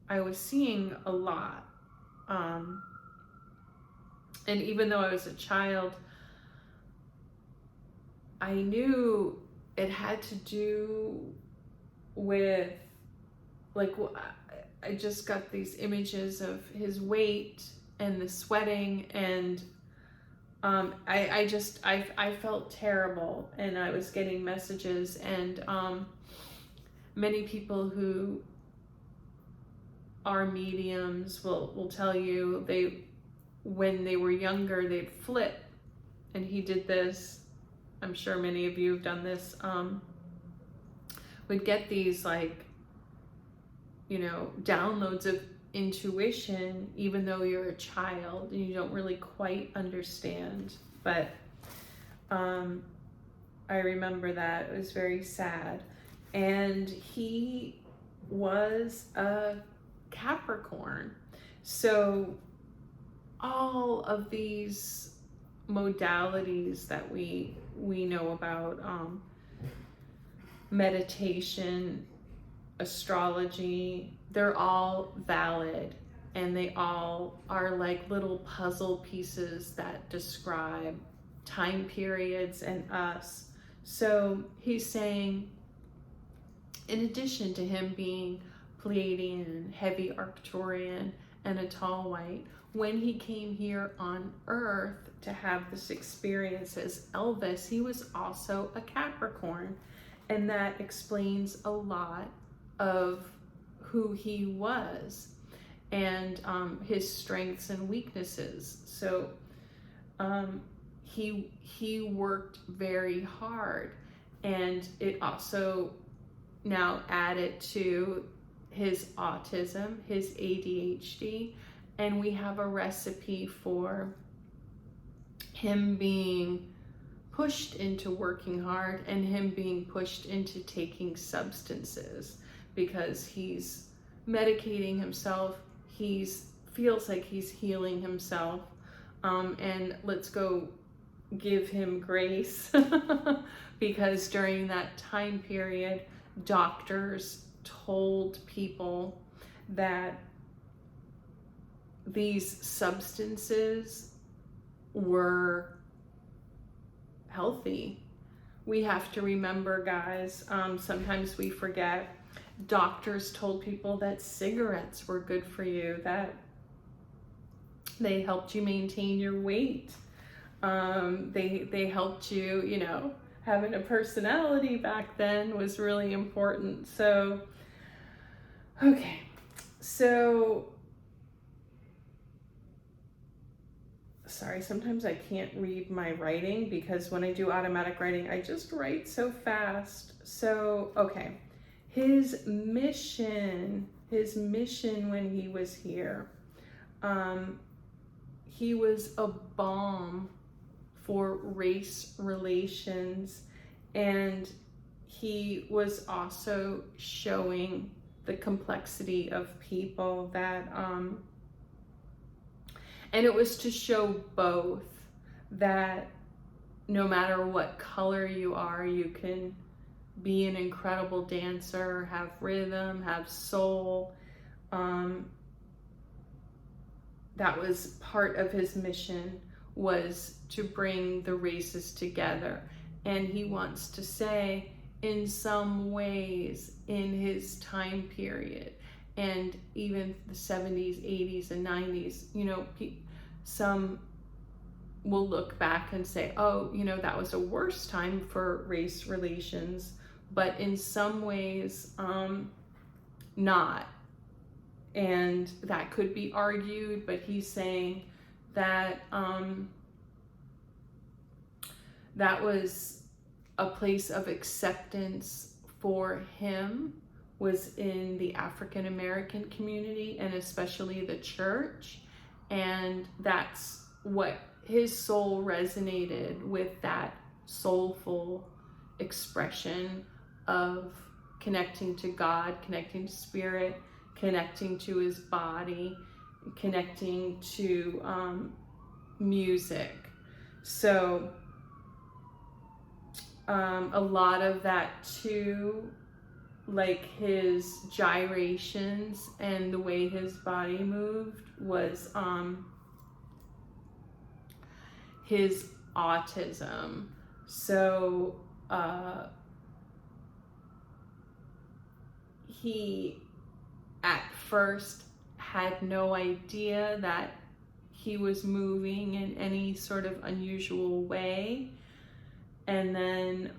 a lot. And even though I was a child, I knew it had to do with, like, I just got these images of his weight and the sweating, and I felt terrible, and I was getting messages, and many people who are mediums will tell you when they were younger, they'd flip, and he did this. I'm sure many of you have done this. Would get these, like, you know, downloads of intuition, even though you're a child and you don't really quite understand. But I remember that. It was very sad. And he was a Capricorn. So all of these modalities that we know about, meditation, astrology, they're all valid, and they all are like little puzzle pieces that describe time periods and us. So he's saying, in addition to him being Pleiadian, heavy Arcturian, and a tall white, when he came here on Earth to have this experience as Elvis, he was also a Capricorn. And that explains a lot of who he was, and his strengths and weaknesses. So he worked very hard, and it also now added to his autism, his ADHD, and we have a recipe for him being pushed into working hard and him being pushed into taking substances, because he's medicating himself, feels like he's healing himself, and let's go give him grace because during that time period, doctors told people that these substances were healthy. We have to remember, guys, sometimes we forget, doctors told people that cigarettes were good for you, that they helped you maintain your weight. They helped you, you know, having a personality back then was really important. So, okay, so sorry, sometimes I can't read my writing because when I do automatic writing, I just write so fast. So, okay, his mission when he was here, he was a balm for race relations, and he was also showing the complexity of people that, and it was to show both that no matter what color you are, you can be an incredible dancer, have rhythm, have soul. That was part of his mission, was to bring the races together. And he wants to say, in some ways, in his time period, and even the 70s, 80s, and 90s, you know, some will look back and say, oh, you know, that was a worse time for race relations, but in some ways, not. And that could be argued, but he's saying that that was a place of acceptance for him was in the African American community, and especially the church. And that's what his soul resonated with, that soulful expression of connecting to God, connecting to spirit, connecting to his body, connecting to music. So a lot of that too, like his gyrations and the way his body moved, was his autism. So he at first had no idea that he was moving in any sort of unusual way. And then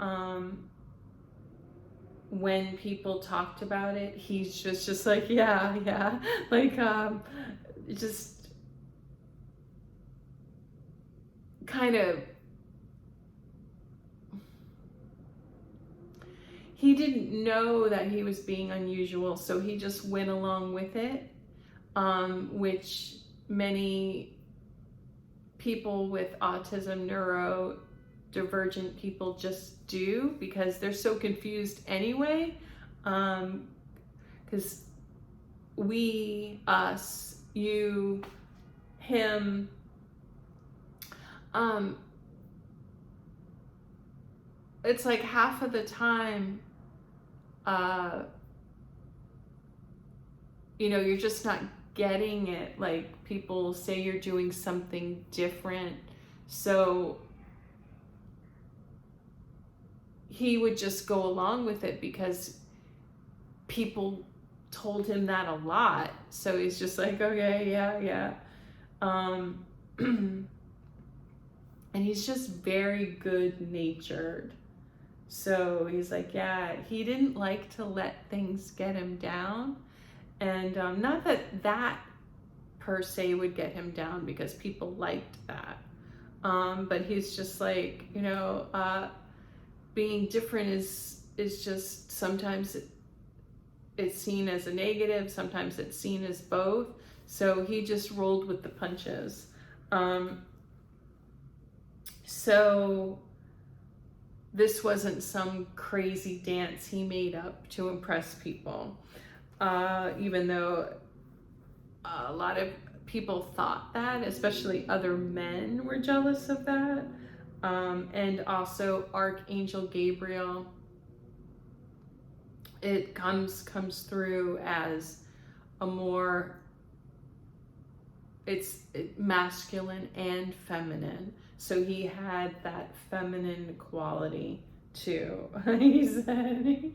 when people talked about it, he's just like, yeah, like just kind of, he didn't know that he was being unusual, so he just went along with it, which many people with autism, neurodivergent people just do, because they're so confused anyway. Because we, us, you, him, it's like half of the time, you're just not getting it. Like, people say you're doing something different. So he would just go along with it because people told him that a lot. So he's just like, okay, yeah. And he's just very good-natured. So he's like, yeah, he didn't like to let things get him down. And not that per se would get him down, because people liked that. But he's just like, being different is just, sometimes it's seen as a negative, sometimes it's seen as both. So he just rolled with the punches. So this wasn't some crazy dance he made up to impress people, even though a lot of people thought that, especially other men were jealous of that. And also Archangel Gabriel, it comes through as a more, it's masculine and feminine. So he had that feminine quality too. He's saying,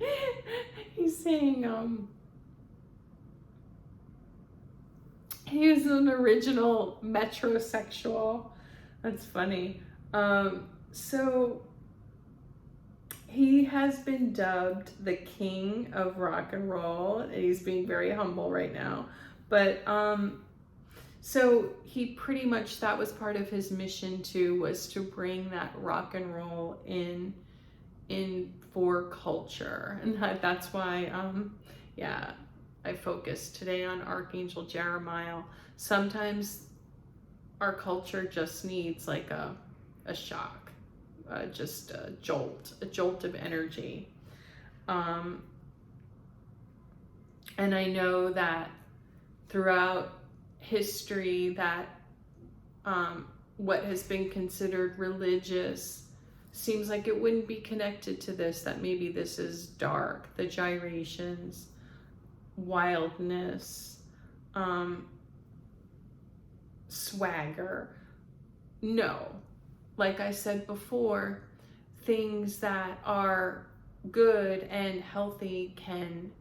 he was an original metrosexual. That's funny. So he has been dubbed the king of rock and roll, and he's being very humble right now. But so he pretty much, that was part of his mission too, was to bring that rock and roll in for culture. And that's why, I focused today on Archangel Jeremiah. Sometimes our culture just needs like a shock, just a jolt of energy. And I know that throughout history that what has been considered religious seems like it wouldn't be connected to this, that maybe this is dark, the gyrations, wildness, swagger. No, like I said before, things that are good and healthy can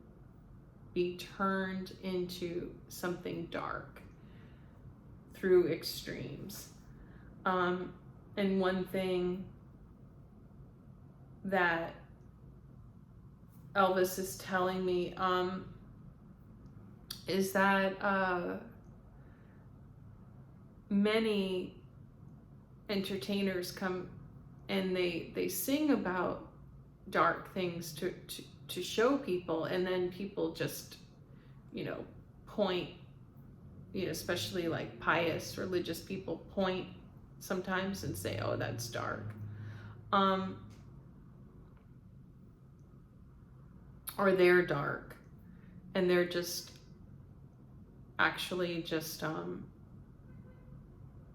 be turned into something dark through extremes. And one thing that Elvis is telling me is that many entertainers come and they sing about dark things to show people, and then people just, you know, point, you know, especially like pious religious people point sometimes and say, oh, that's dark. Or they're dark, and they're just actually just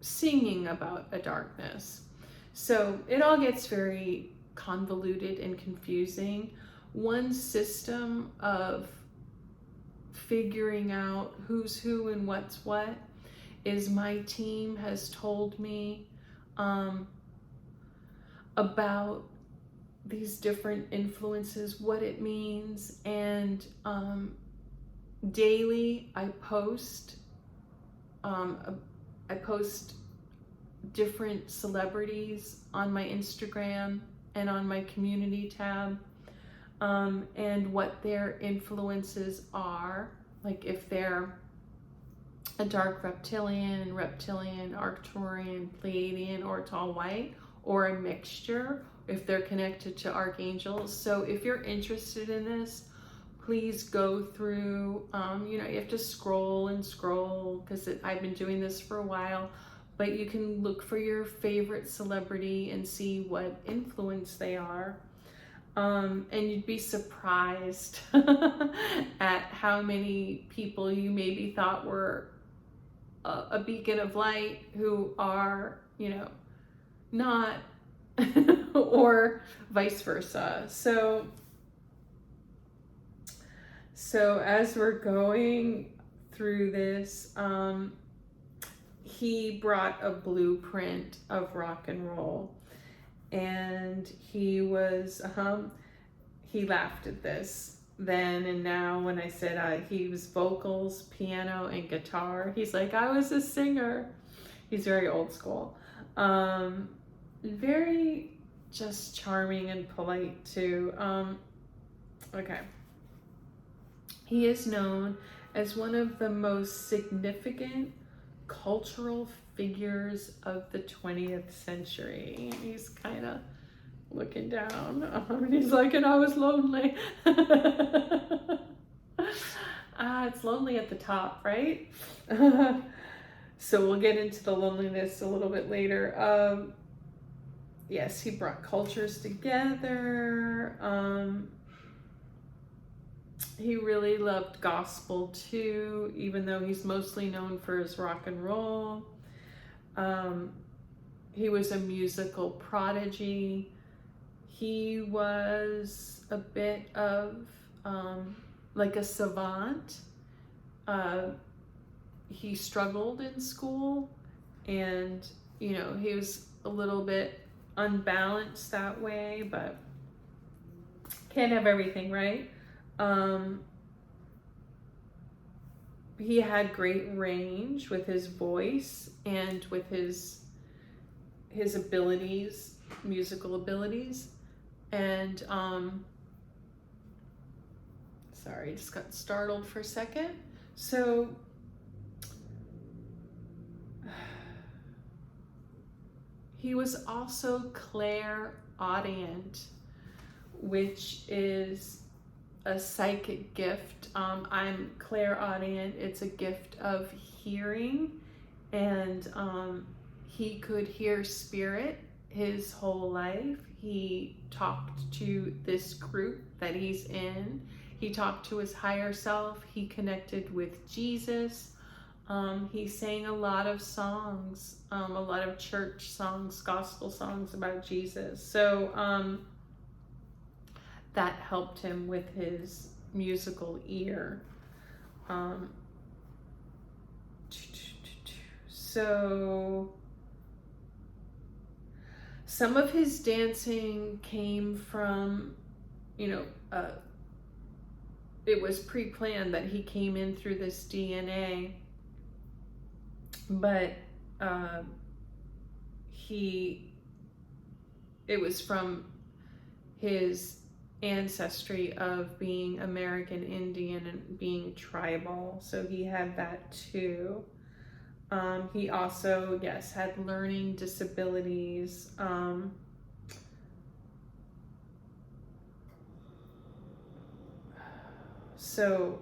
singing about a darkness. So it all gets very convoluted and confusing. One system of figuring out who's who and what's what is my team has told me about these different influences, what it means, and daily I post different celebrities on my Instagram and on my community tab, and what their influences are, like if they're a dark reptilian, Arcturian, Pleiadian, or it's all white, or a mixture, if they're connected to archangels. So if you're interested in this, please go through, you know, you have to scroll and scroll, because I've been doing this for a while, but you can look for your favorite celebrity and see what influence they are. And you'd be surprised at how many people you maybe thought were a beacon of light who are, you know, not, or vice versa. So as we're going through this, he brought a blueprint of rock and roll, and he was, he laughed at this then and now when I said he was vocals, piano, and guitar. He's like, I was a singer. He's very old school. Very just charming and polite too. Okay. He is known as one of the most significant cultural figures of the 20th century. He's kind of looking down, and he's like, and I was lonely. It's lonely at the top, right? So we'll get into the loneliness a little bit later. Yes, he brought cultures together. He really loved gospel too, even though he's mostly known for his rock and roll. He was a musical prodigy. He was a bit of like a savant. He struggled in school, and you know, he was a little bit unbalanced that way, but can't have everything, right? He had great range with his voice and with his abilities, musical abilities. And sorry, just got startled for a second. So he was also clairaudient, which is a psychic gift. I'm clairaudient. It's a gift of hearing, and he could hear spirit his whole life. He talked to this group that he's in. He talked to his higher self. He connected with Jesus. He sang a lot of songs, a lot of church songs, gospel songs about Jesus. So that helped him with his musical ear. So some of his dancing came from, you know, it was pre-planned that he came in through this DNA, but it was from his ancestry of being American Indian and being tribal, so he had that too. He also, yes, had learning disabilities. so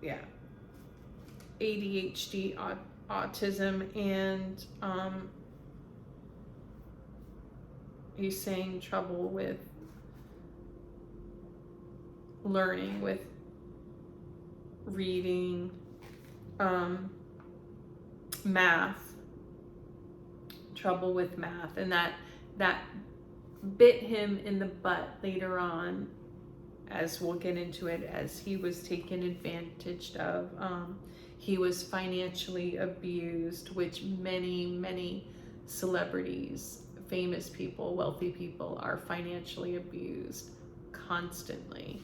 yeah, ADHD autism, and he's saying trouble with learning, with reading, math, trouble with math, and that bit him in the butt later on, as we'll get into it, as he was taken advantage of. He was financially abused, which many celebrities, famous people, wealthy people are financially abused constantly.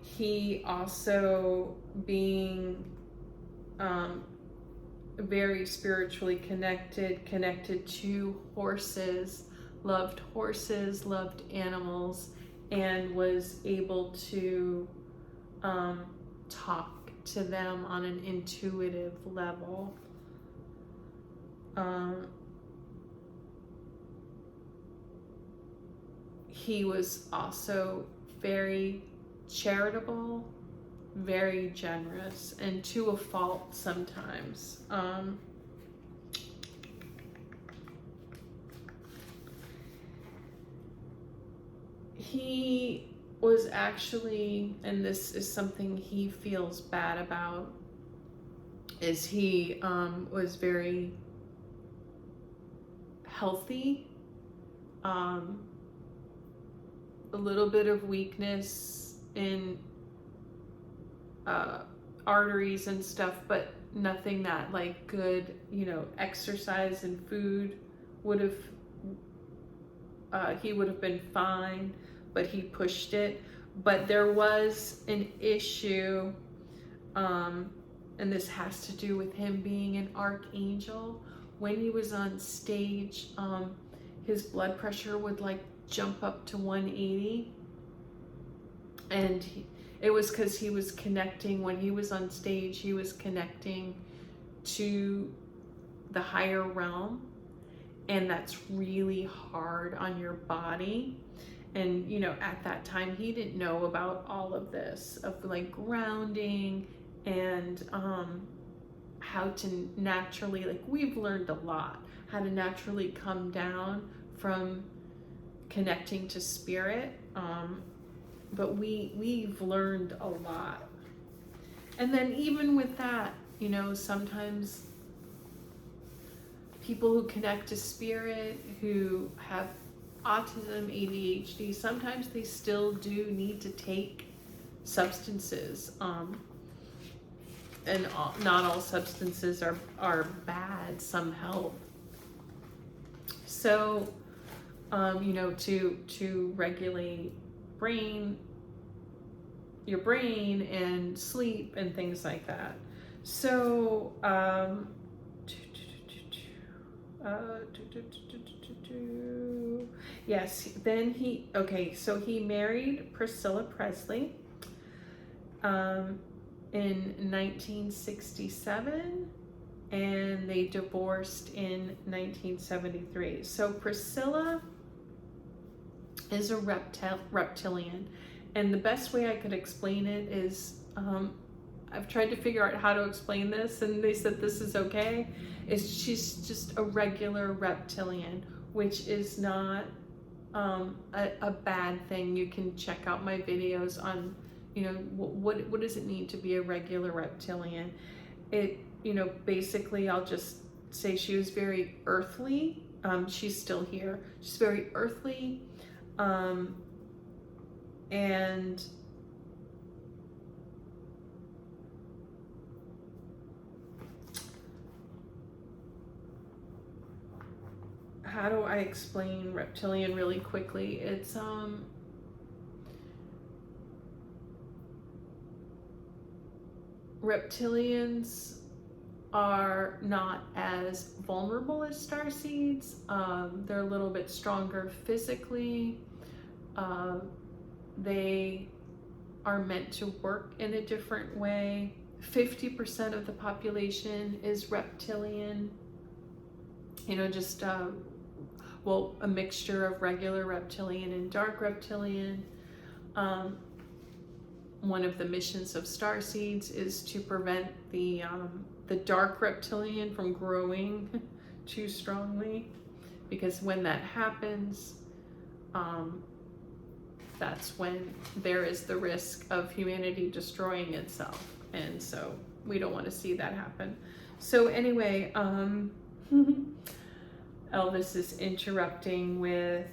He also, being very spiritually connected to horses, loved animals, and was able to talk to them on an intuitive level. He was also very charitable, very generous, and to a fault sometimes. He was actually, and this is something he feels bad about, is he was very healthy, a little bit of weakness in arteries and stuff, but nothing that like good, exercise and food would have, he would have been fine, but he pushed it. But there was an issue, and this has to do with him being an archangel. When he was on stage, his blood pressure would like jump up to 180, and it was because he was connecting, when he was on stage, he was connecting to the higher realm, and that's really hard on your body. And at that time he didn't know about all of this, of like grounding and how to naturally, like, we've learned a lot how to naturally come down from connecting to spirit, but we've learned a lot. And then even with that, sometimes people who connect to spirit, who have autism, ADHD, sometimes they still do need to take substances, and not all substances are bad, some help. So to regulate your brain and sleep and things like that. So yes, then he married Priscilla Presley in 1967, and they divorced in 1973. So Priscilla is a reptilian, and the best way I could explain it is, I've tried to figure out how to explain this, and they said this is okay, is she's just a regular reptilian, which is not a bad thing. You can check out my videos on, what does it mean to be a regular reptilian. It, basically, I'll just say she was very earthly. She's still here. She's very earthly, and how do I explain reptilian really quickly? It's reptilians are not as vulnerable as starseeds. They're a little bit stronger physically. They are meant to work in a different way. 50% of the population is reptilian. well, a mixture of regular reptilian and dark reptilian. One of the missions of starseeds is to prevent the dark reptilian from growing too strongly, because when that happens, that's when there is the risk of humanity destroying itself, and so we don't want to see that happen. So anyway, Elvis is interrupting with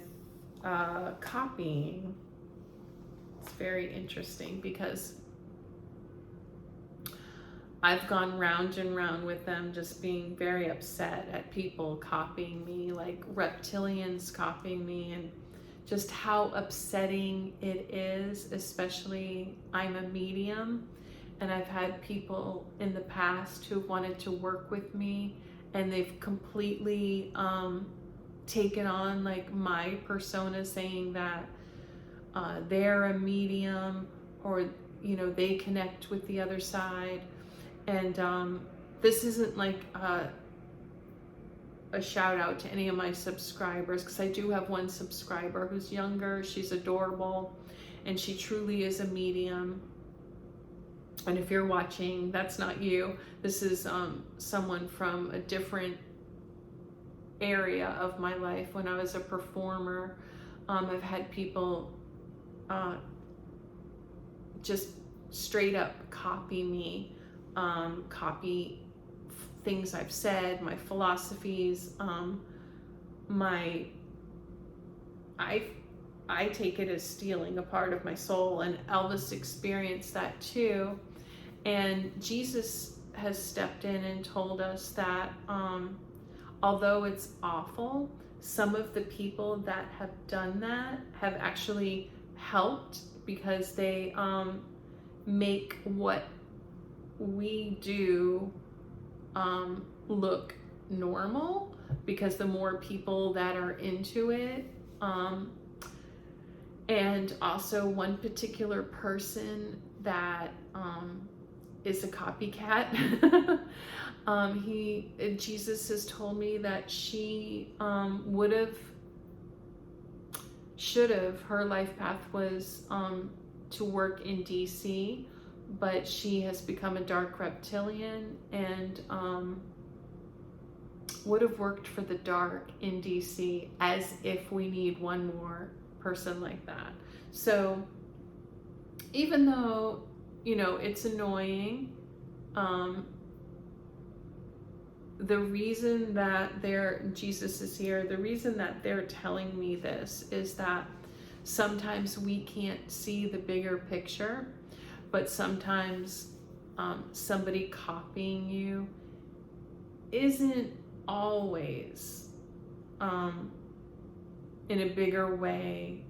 copying. It's very interesting because I've gone round and round with them, just being very upset at people copying me, like reptilians copying me, and just how upsetting it is. Especially, I'm a medium, and I've had people in the past who wanted to work with me, and they've completely taken on like my persona, saying that they're a medium, or they connect with the other side. And this isn't like a shout out to any of my subscribers, because I do have one subscriber who's younger. She's adorable, and she truly is a medium. And if you're watching, that's not you. This is someone from a different area of my life. When I was a performer, I've had people just straight up copy me, copy things I've said, my philosophies. I take it as stealing a part of my soul, and Elvis experienced that too. And Jesus has stepped in and told us that although it's awful, some of the people that have done that have actually helped, because they make what we do look normal, because the more people that are into it. And also one particular person that is a copycat, Jesus has told me that she her life path was to work in DC, but she has become a dark reptilian, and would have worked for the dark in DC, as if we need one more person like that. So even though it's annoying, the reason that Jesus is here, the reason that they're telling me this is that sometimes we can't see the bigger picture, but sometimes somebody copying you isn't always in a bigger way.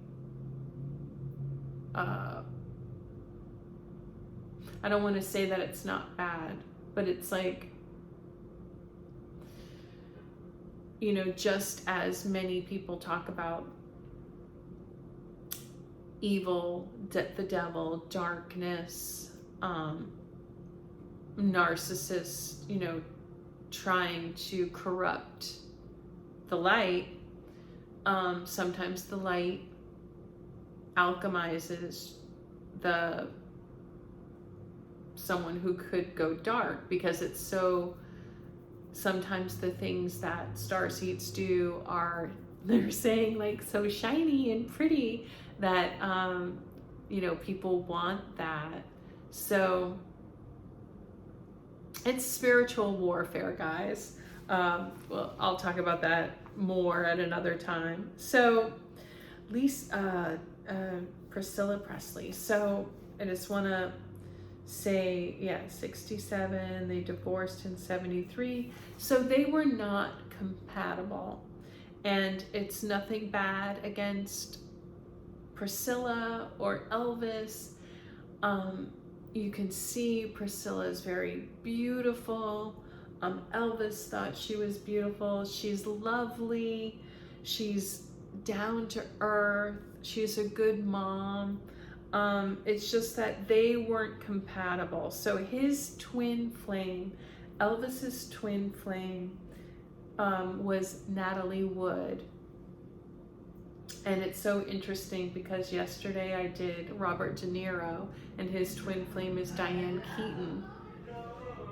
I don't want to say that it's not bad, but it's like, just as many people talk about evil, the devil, darkness, narcissists, trying to corrupt the light, sometimes the light alchemizes someone who could go dark, because it's so, sometimes the things that starseeds do are, they're saying, like, so shiny and pretty that people want that. So it's spiritual warfare, guys. Well, I'll talk about that more at another time. So Priscilla Presley. So I just want to say, 67, they divorced in 73. So they were not compatible. And it's nothing bad against Priscilla or Elvis. You can see Priscilla is very beautiful. Elvis thought she was beautiful. She's lovely. She's down to earth. She's a good mom. It's just that they weren't compatible. So his twin flame, Elvis's twin flame, was Natalie Wood. And it's so interesting because yesterday I did Robert De Niro, and his twin flame is Diane Keaton.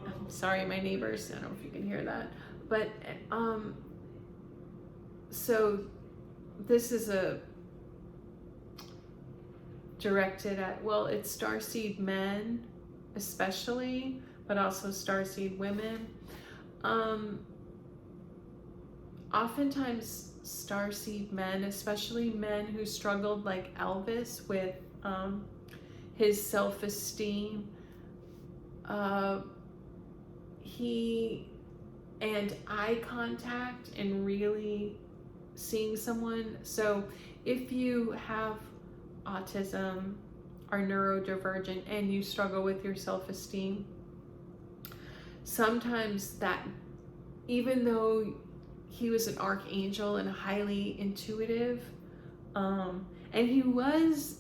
I'm sorry, my neighbors, I don't know if you can hear that. But so this is a directed at, well, it's starseed men especially, but also starseed women. Oftentimes starseed men, especially men who struggled like Elvis with his self-esteem, and eye contact and really seeing someone. So if you have autism, are neurodivergent, and you struggle with your self-esteem, sometimes that, even though he was an archangel and highly intuitive, and he was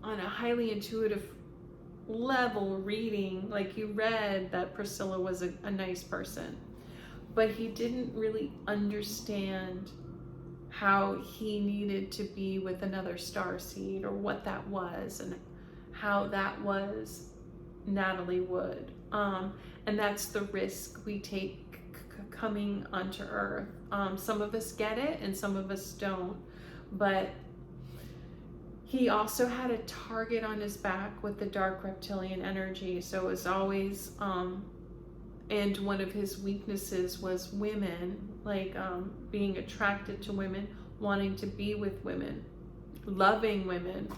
on a highly intuitive level reading, like you read that Priscilla was a nice person, but he didn't really understand how he needed to be with another starseed, or what that was, and how that was Natalie Wood. And that's the risk we take coming onto Earth. Some of us get it and some of us don't, but he also had a target on his back with the Dark Reptilian energy, so it was always, and one of his weaknesses was women, like being attracted to women, wanting to be with women, loving women.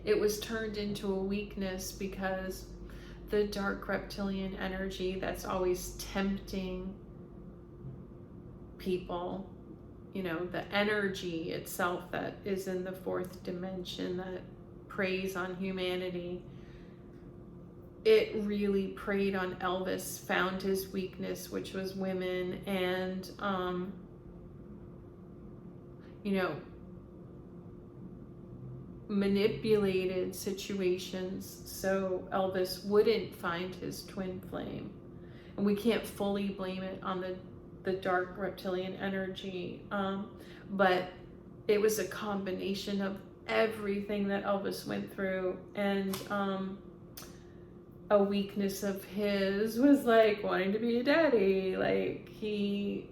It was turned into a weakness because the Dark Reptilian energy that's always tempting people, you know, the energy itself that is in the fourth dimension that preys on humanity, it really preyed on Elvis, found his weakness, which was women, and you know, manipulated situations so Elvis wouldn't find his twin flame. And we can't fully blame it on the Dark Reptilian energy, but it was a combination of everything that Elvis went through. And a weakness of his was like wanting to be a daddy. Like he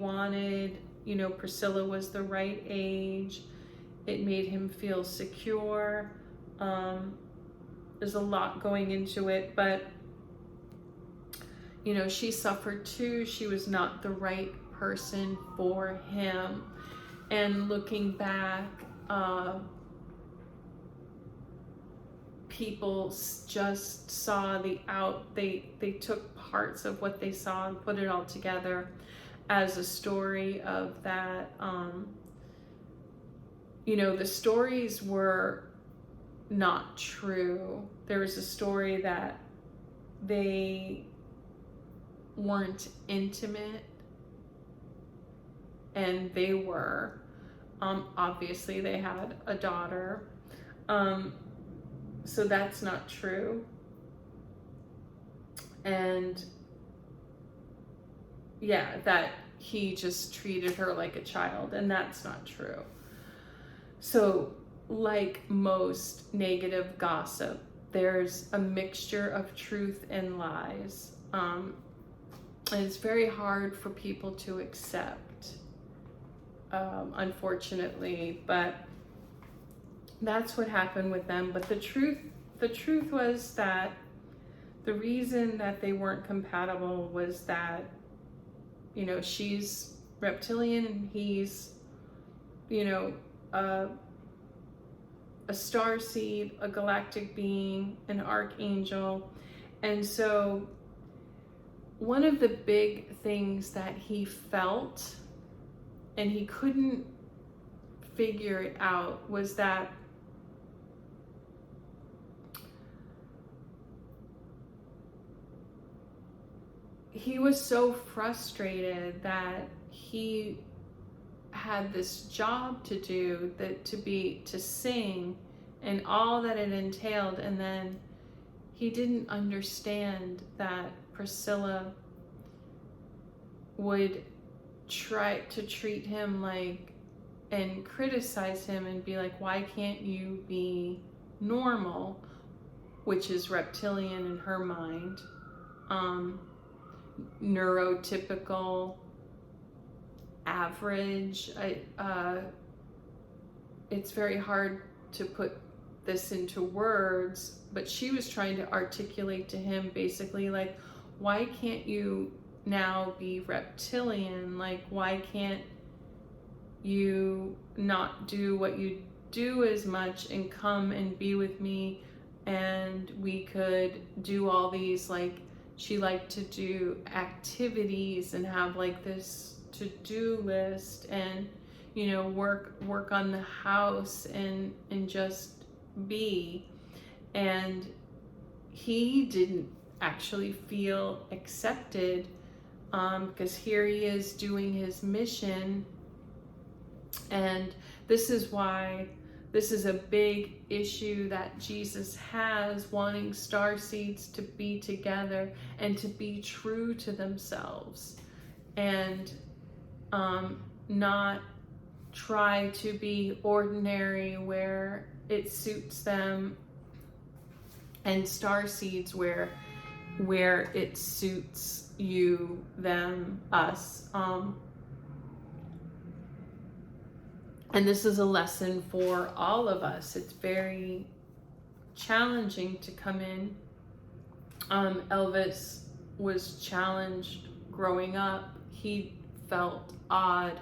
wanted, you know, Priscilla was the right age. It made him feel secure. There's a lot going into it, but you know, she suffered too. She was not the right person for him. And looking back, people just saw they took parts of what they saw and put it all together as a story of that. You know, the stories were not true. There was a story that they weren't intimate, and they were. Obviously they had a daughter. So that's not true. And yeah, that he just treated her like a child, and that's not true. So like most negative gossip, there's a mixture of truth and lies. And it's very hard for people to accept, unfortunately, but that's what happened with them. But the truth was that the reason that they weren't compatible was that, you know, she's reptilian and he's, you know, a star seed, a galactic being, an archangel. And so one of the big things that he felt, and he couldn't figure it out, was that he was so frustrated that he had this job to do, to sing and all that it entailed, and then he didn't understand that Priscilla would try to treat him like and criticize him and be like, why can't you be normal, which is reptilian in her mind, neurotypical, average. It's very hard to put this into words, but she was trying to articulate to him basically like, why can't you now be reptilian? Like, why can't you not do what you do as much and come and be with me, and we could do all these, like, she liked to do activities and have like this to-do list, and you know, work on the house and just be. And he didn't actually feel accepted, because here he is doing his mission. And this is why this is a big issue that Jesus has, wanting starseeds to be together and to be true to themselves, and not try to be ordinary where it suits them, and starseeds where it suits you, them, us. And this is a lesson for all of us. It's very challenging to come in. Elvis was challenged growing up. He felt odd.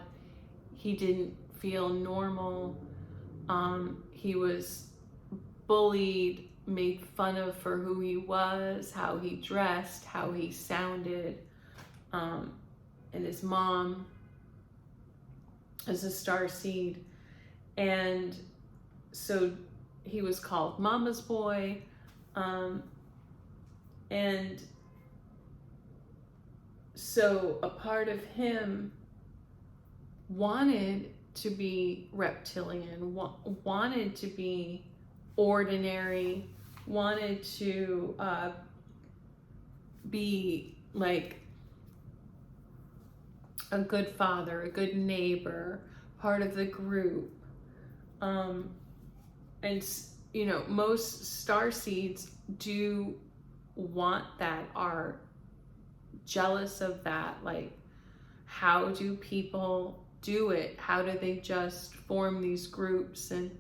He didn't feel normal. He was bullied, made fun of for who he was, how he dressed, how he sounded. And his mom as a starseed, and so he was called Mama's Boy, and so a part of him wanted to be reptilian, wanted to be ordinary, wanted to be like a good father, a good neighbor, part of the group. And you know, most starseeds do want that, are jealous of that. Like, how do people do it? How do they just form these groups and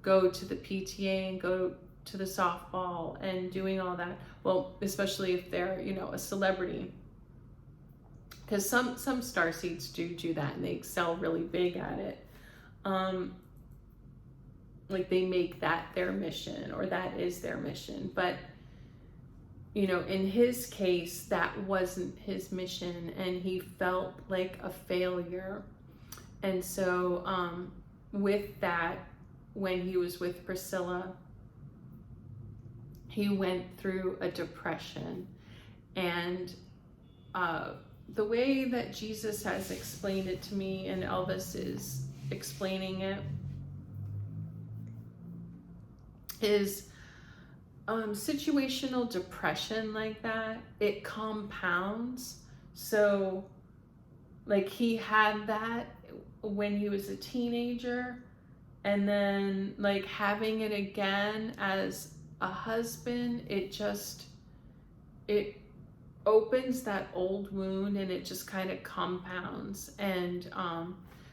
go to the PTA and go to the softball and doing all that? Well, especially if they're, you know, a celebrity. Because some starseeds do that, and they excel really big at it. Like, they make that their mission, or that is their mission. But, you know, in his case, that wasn't his mission, and he felt like a failure. And so with that, when he was with Priscilla, he went through a depression. And the way that Jesus has explained it to me, and Elvis is explaining it, is situational depression like that, it compounds. So like, he had that when he was a teenager, and then like having it again as a husband, it opens that old wound, and it just kind of compounds. And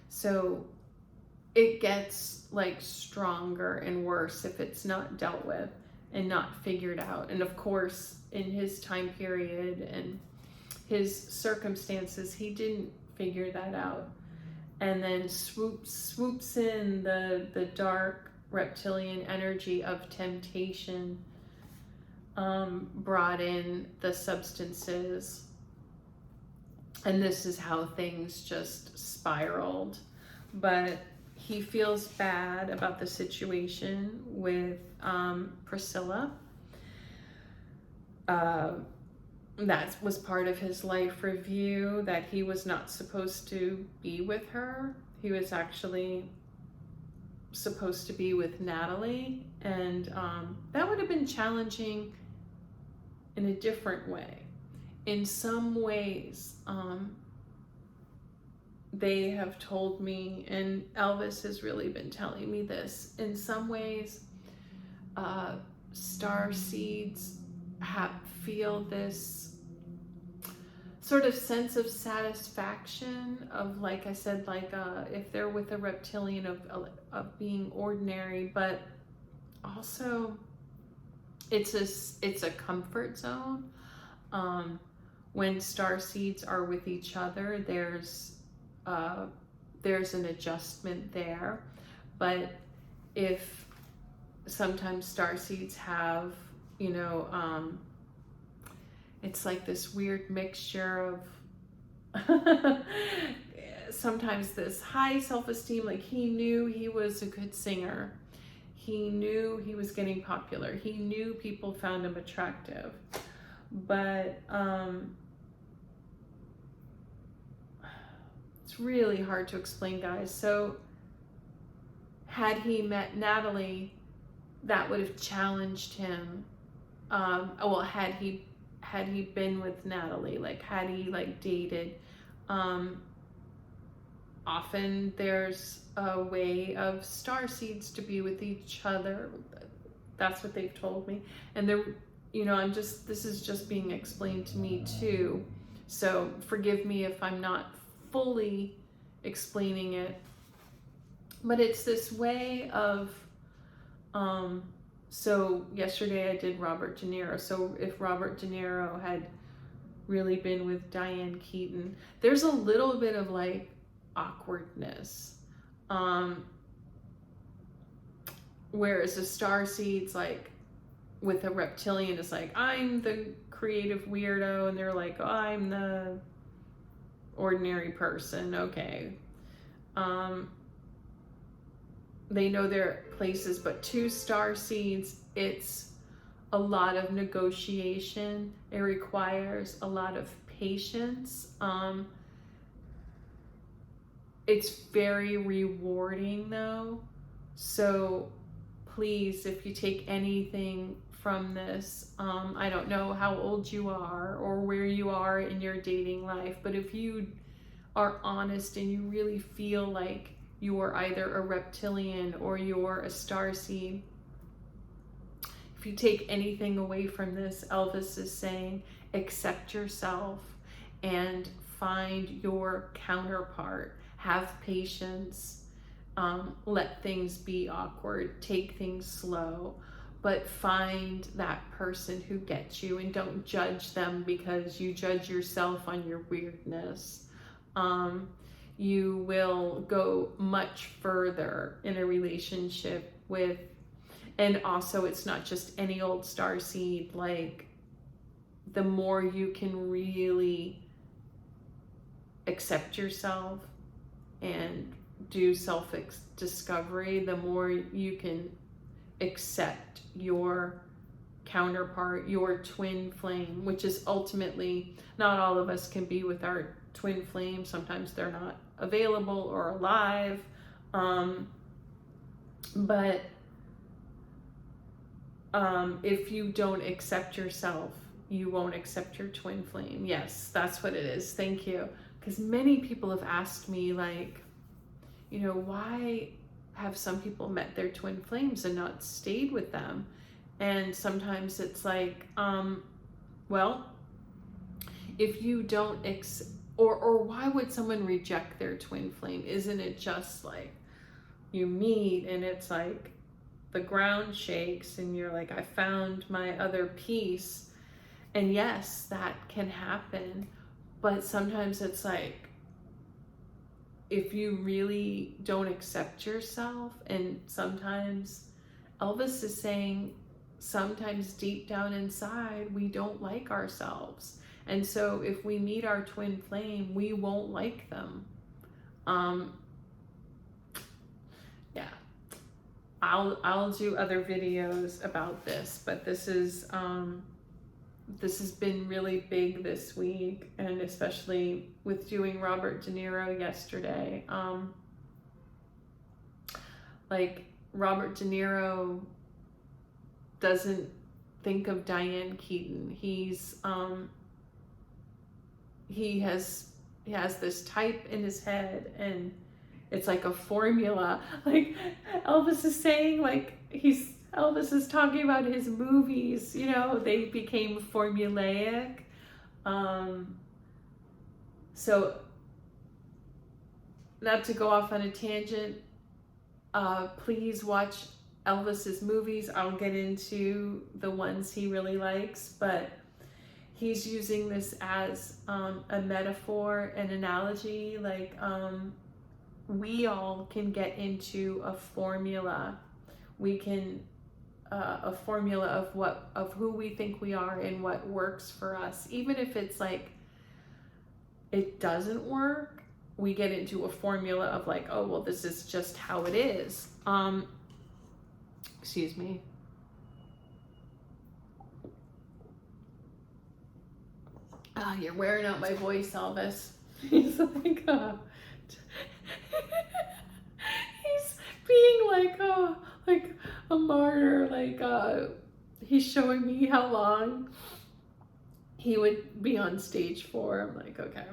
so it gets like stronger and worse if it's not dealt with and not figured out. And of course, in his time period and his circumstances, he didn't figure that out. And then swoops in the dark reptilian energy of temptation, brought in the substances, and this is how things just spiraled. But he feels bad about the situation with Priscilla. That was part of his life review, that he was not supposed to be with her. He was actually supposed to be with Natalie, and that would have been challenging in a different way. In some ways, they have told me, and Elvis has really been telling me this, in some ways, star seeds feel this sort of sense of satisfaction of, like I said, like if they're with a reptilian, of being ordinary, but also it's a comfort zone. When star seeds are with each other, there's an adjustment there. But if sometimes star seeds have, you know, it's like this weird mixture of sometimes this high self-esteem, like he knew he was a good singer. He knew he was getting popular. He knew people found him attractive. But it's really hard to explain, guys. So had he met Natalie, that would have challenged him. Well, had he been with Natalie, like had he like dated, often there's a way of star seeds to be with each other. That's what they've told me. And they're, you know, this is just being explained to me too. So forgive me if I'm not fully explaining it. But it's this way of, so yesterday I did Robert De Niro. So if Robert De Niro had really been with Diane Keaton, there's a little bit of like awkwardness. Whereas a starseed's like with a reptilian is like, I'm the creative weirdo, and they're like, oh, I'm the ordinary person. Okay. They know their places, but two star seeds, it's a lot of negotiation. It requires a lot of patience. It's very rewarding though. So please, if you take anything from this, I don't know how old you are or where you are in your dating life, but if you are honest and you really feel like you're either a reptilian or you're a starseed, if you take anything away from this, Elvis is saying, accept yourself and find your counterpart. Have patience. Let things be awkward. Take things slow. But find that person who gets you, and don't judge them because you judge yourself on your weirdness. You will go much further in a relationship with, and also it's not just any old starseed. Like, the more you can really accept yourself and do self-discovery, the more you can accept your counterpart, your twin flame, which is ultimately, not all of us can be with our twin flame. Sometimes they're not available or alive. But if you don't accept yourself, you won't accept your twin flame. Yes, that's what it is. Thank you. Because many people have asked me, like, you know, why have some people met their twin flames and not stayed with them? And sometimes it's like, well, if you don't or why would someone reject their twin flame? Isn't it just like you meet and it's like the ground shakes and you're like, I found my other piece? And yes, that can happen. But sometimes it's like, if you really don't accept yourself, and sometimes Elvis is saying, sometimes deep down inside, we don't like ourselves. And so if we meet our twin flame, we won't like them. Yeah, I'll do other videos about this, but this has been really big this week, and especially with doing Robert De Niro yesterday. Like, Robert De Niro doesn't think of Diane Keaton. He has he has this type in his head, and it's like a formula. Like Elvis is saying, like Elvis is talking about his movies, you know, they became formulaic. So not to go off on a tangent, please watch Elvis's movies. I'll get into the ones he really likes, but he's using this as a metaphor, an analogy, like we all can get into a formula. We can a formula of who we think we are and what works for us. Even if it's like it doesn't work, we get into a formula of like, oh well, this is just how it is. Excuse me. Oh, you're wearing out my voice, Elvis. He's like, he's being like a martyr. Like, he's showing me how long he would be on stage for. I'm like, okay,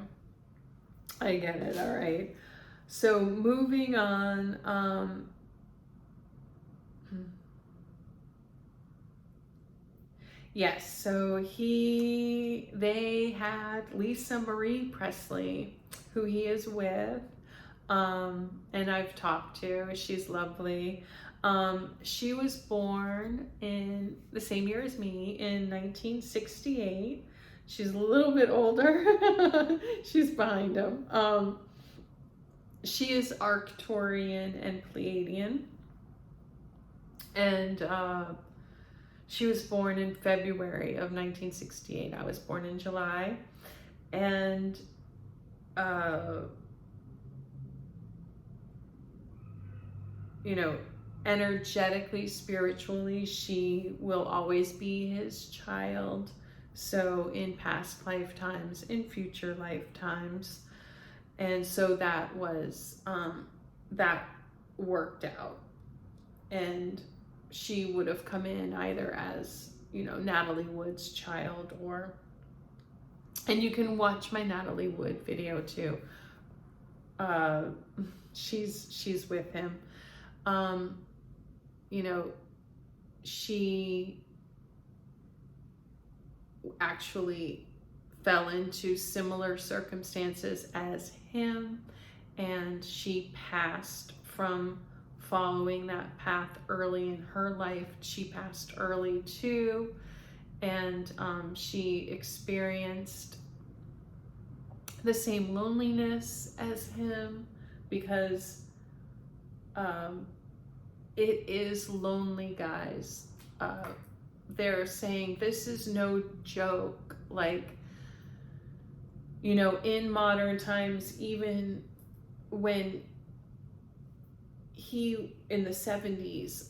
I get it. All right. So moving on. Yes, so they had Lisa Marie Presley, who he is with, and I've talked to. She's lovely. She was born in the same year as me, in 1968. She's a little bit older. She's behind him. She is Arcturian and Pleiadian, and she was born in February of 1968. I was born in July. And you know, energetically, spiritually, she will always be his child. So in past lifetimes, in future lifetimes. And so that was, that worked out. And she would have come in either as, you know, Natalie Wood's child, or, and you can watch my Natalie Wood video too. She's with him. You know, she actually fell into similar circumstances as him, and she passed from following that path early in her life. She passed early too, and she experienced the same loneliness as him, because it is lonely, guys. They're saying this is no joke. Like, you know, in modern times, even when he, in the 70s,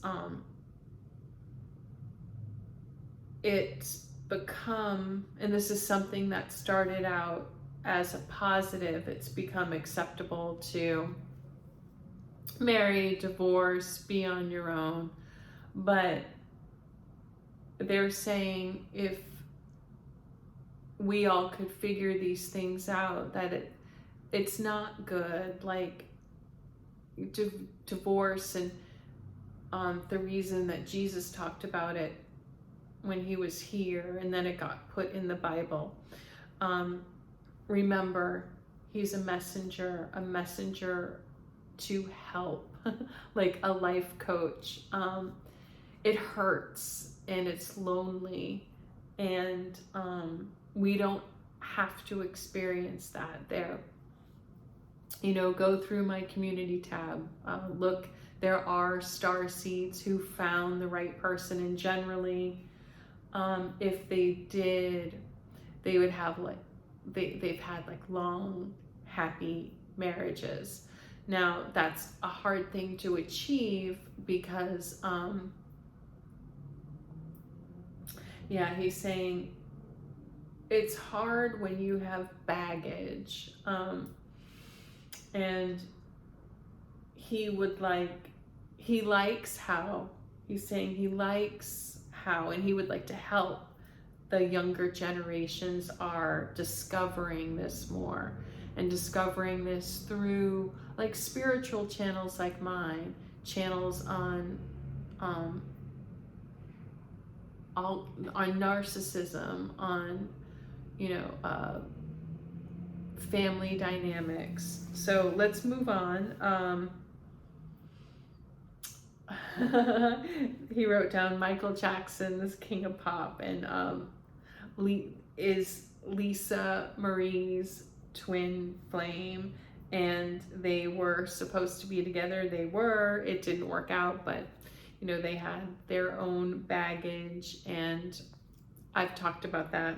it's become, and this is something that started out as a positive, it's become acceptable to marry, divorce, be on your own. But they're saying if we all could figure these things out, that it's not good. Like, divorce, and the reason that Jesus talked about it when he was here, and then it got put in the Bible. Remember, he's a messenger to help, like a life coach. It hurts and it's lonely, and we don't have to experience that. There, you know, go through my community tab, look, there are star seeds who found the right person, and generally, if they did, they would have like, they've had like long, happy marriages. Now, that's a hard thing to achieve because, yeah, he's saying it's hard when you have baggage, and he likes how, he's saying he likes how, and he would like to help the younger generations are discovering this more. and discovering this through like spiritual channels like mine, channels on narcissism, on, you know, family dynamics. So let's move on. He wrote down Michael Jackson's King of Pop, and is Lisa Marie's twin flame, and they were supposed to be together. They were. It didn't work out, but you know, they had their own baggage, and I've talked about that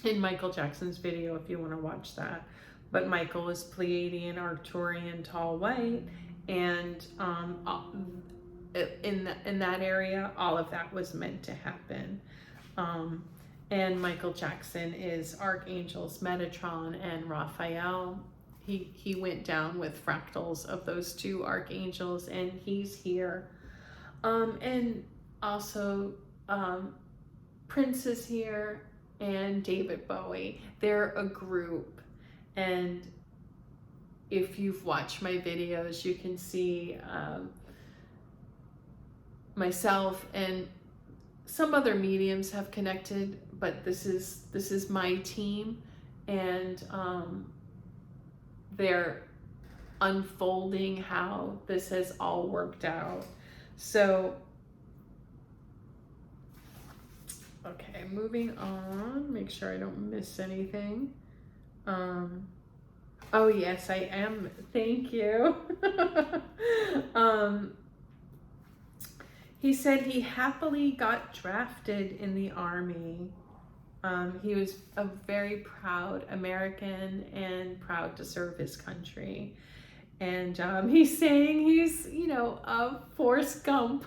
in Michael Jackson's video if you want to watch that. But Michael is Pleiadian, Arcturian, tall, white, and in that area, all of that was meant to happen. And Michael Jackson is Archangels Metatron and Raphael. He went down with fractals of those two archangels, and he's here. And also Prince is here, and David Bowie. They're a group, and if you've watched my videos, you can see myself and some other mediums have connected, but this is my team, and they're unfolding how this has all worked out. So, okay, moving on, make sure I don't miss anything. Oh yes, I am, thank you. He said he happily got drafted in the Army. He was a very proud American and proud to serve his country. And he's saying he's, you know, a Forrest Gump.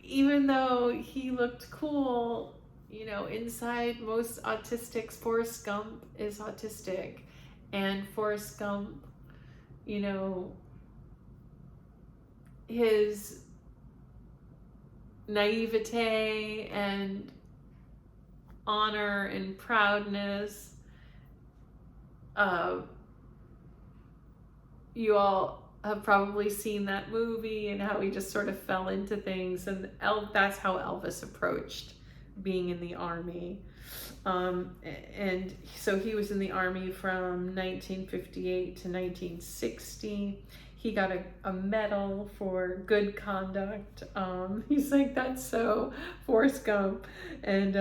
Even though he looked cool, you know, inside most autistics, Forrest Gump is autistic. And Forrest Gump, you know, his naivete and honor and proudness, you all have probably seen that movie and how he just sort of fell into things, and that's how Elvis approached being in the Army. And so he was in the Army from 1958 to 1960. He got a medal for good conduct. He's like, that's so Forrest Gump. And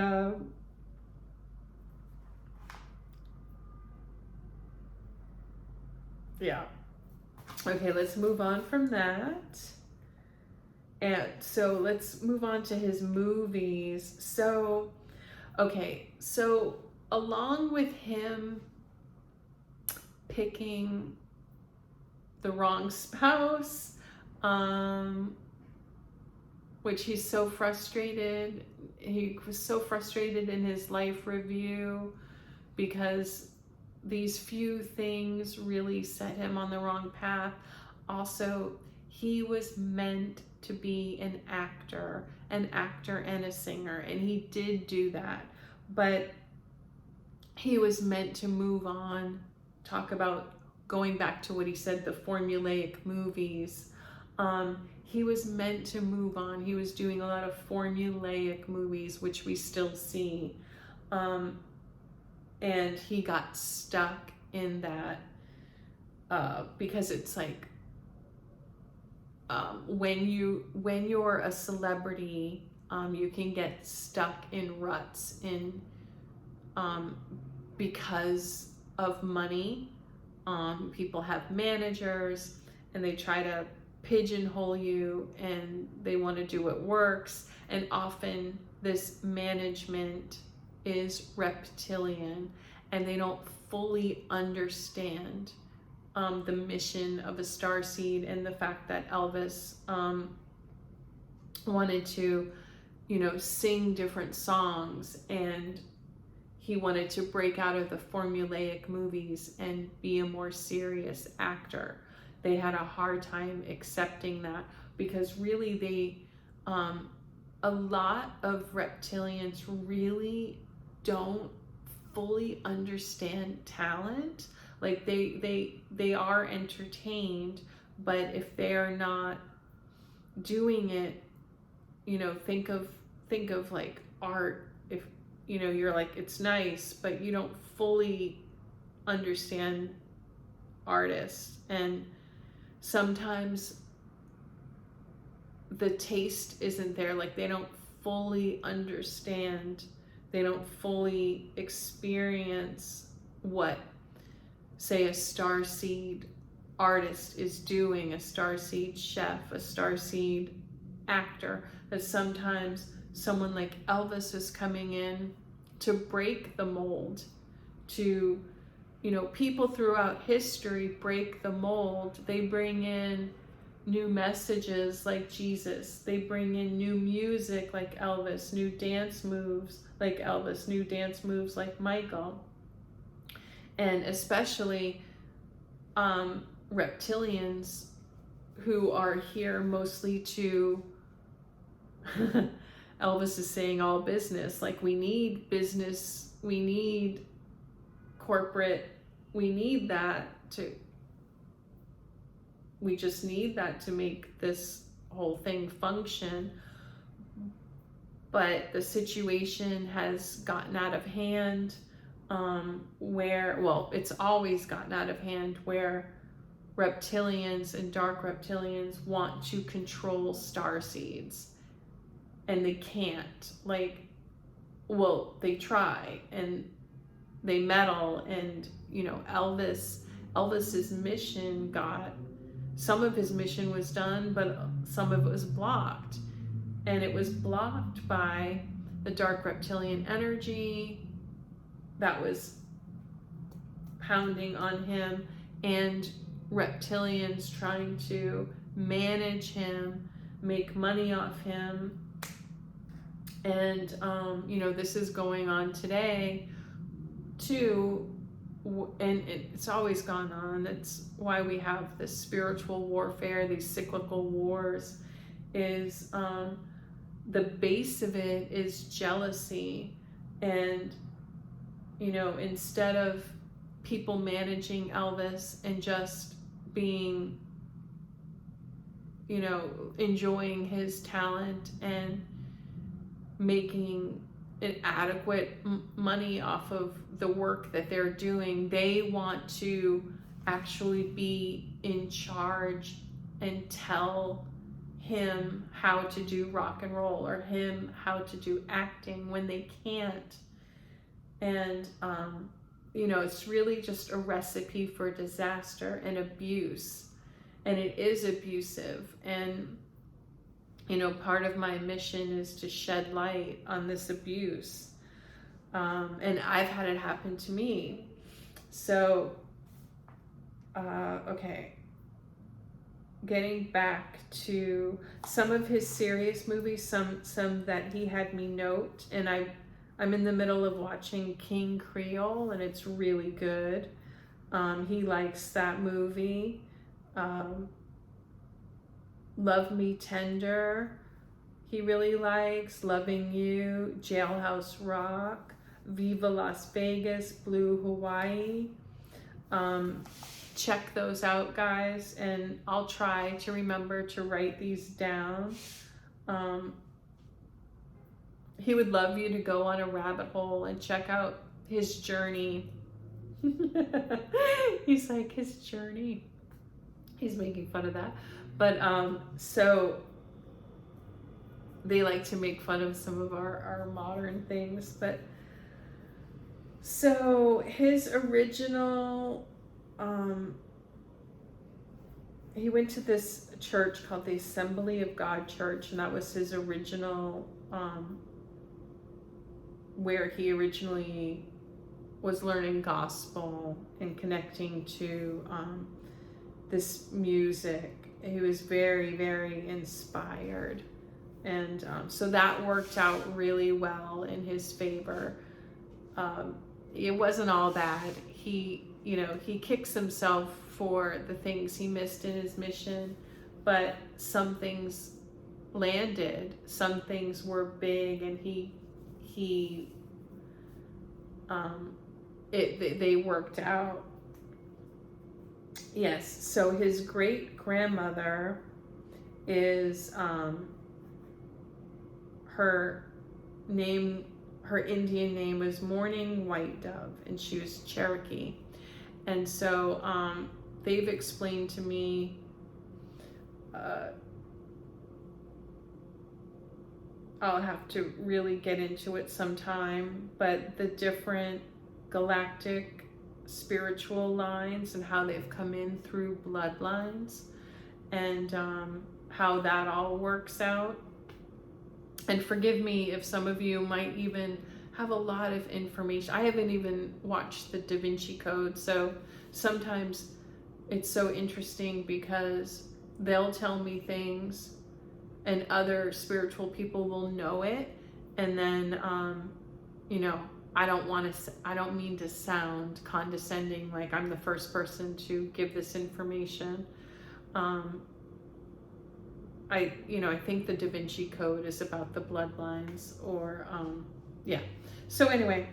yeah. Okay, let's move on from that. And so let's move on to his movies. So, okay, so along with him picking the wrong spouse, which he's so frustrated. He was so frustrated in his life review because these few things really set him on the wrong path. Also, he was meant to be an actor and a singer, and he did do that, but he was meant to move on. Talk about going back to what he said, the formulaic movies. He was meant to move on. He was doing a lot of formulaic movies, which we still see. And he got stuck in that because it's like when you're a celebrity, you can get stuck in ruts because of money. People have managers and they try to pigeonhole you, and they want to do what works, and often this management is reptilian, and they don't fully understand the mission of a starseed, and the fact that Elvis wanted to, you know, sing different songs, and he wanted to break out of the formulaic movies and be a more serious actor. They had a hard time accepting that because really a lot of reptilians really don't fully understand talent. Like they are entertained, but if they're not doing it, you know, think of like art. If, you know, you're like, it's nice, but you don't fully understand artists, and sometimes the taste isn't there. Like they don't fully understand, they don't fully experience what, say, a starseed artist is doing, a starseed chef, a starseed actor. That sometimes someone like Elvis is coming in to break the mold, to, you know, people throughout history break the mold. They bring in new messages like Jesus. They bring in new music like Elvis, new dance moves like Elvis, new dance moves like Michael. And especially reptilians, who are here mostly to Elvis is saying all business. Like, we need business, we need corporate, we need that to, we just need that to make this whole thing function. But the situation has gotten out of hand, where, well, it's always gotten out of hand, where reptilians and dark reptilians want to control starseeds, and they can't. Like, well, they try and they meddle, and, you know, Elvis's mission got, some of his mission was done, but some of it was blocked. And it was blocked by the dark reptilian energy that was pounding on him, and reptilians trying to manage him, make money off him. And, you know, this is going on today too, and it's always gone on. That's why we have this spiritual warfare, these cyclical wars, is the base of it is jealousy. And, you know, instead of people managing Elvis and just being, you know, enjoying his talent and making an adequate money off of the work that they're doing, they want to actually be in charge and tell him how to do rock and roll, or him how to do acting, when they can't. And you know, it's really just a recipe for disaster and abuse, and it is abusive. And, you know, part of my mission is to shed light on this abuse, and I've had it happen to me. So okay, getting back to some of his serious movies, some that he had me note, and I'm in the middle of watching King Creole, and it's really good. He likes that movie. Love Me Tender, he really likes. Loving You, Jailhouse Rock, Viva Las Vegas, Blue Hawaii. Check those out, guys, and I'll try to remember to write these down. He would love you to go on a rabbit hole and check out his journey. He's like, his journey. He's making fun of that. But so they like to make fun of some of our modern things. But so his original, he went to this church called the Assembly of God Church, and that was his original, where he originally was learning gospel and connecting to this music. He was very, very inspired. And so that worked out really well in his favor. It wasn't all bad. He, you know, he kicks himself for the things he missed in his mission, but some things landed, some things were big, and he they worked out. Yes, so his great grandmother is her Indian name was Morning White Dove, and she was Cherokee. And so they've explained to me I'll have to really get into it sometime, but the different galactic spiritual lines and how they've come in through bloodlines, and how that all works out. And forgive me if some of you might even have a lot of information. I haven't even watched the Da Vinci Code, so sometimes it's so interesting because they'll tell me things and other spiritual people will know it, and then you know, I don't mean to sound condescending, like I'm the first person to give this information. I think the Da Vinci Code is about the bloodlines, or yeah. So anyway,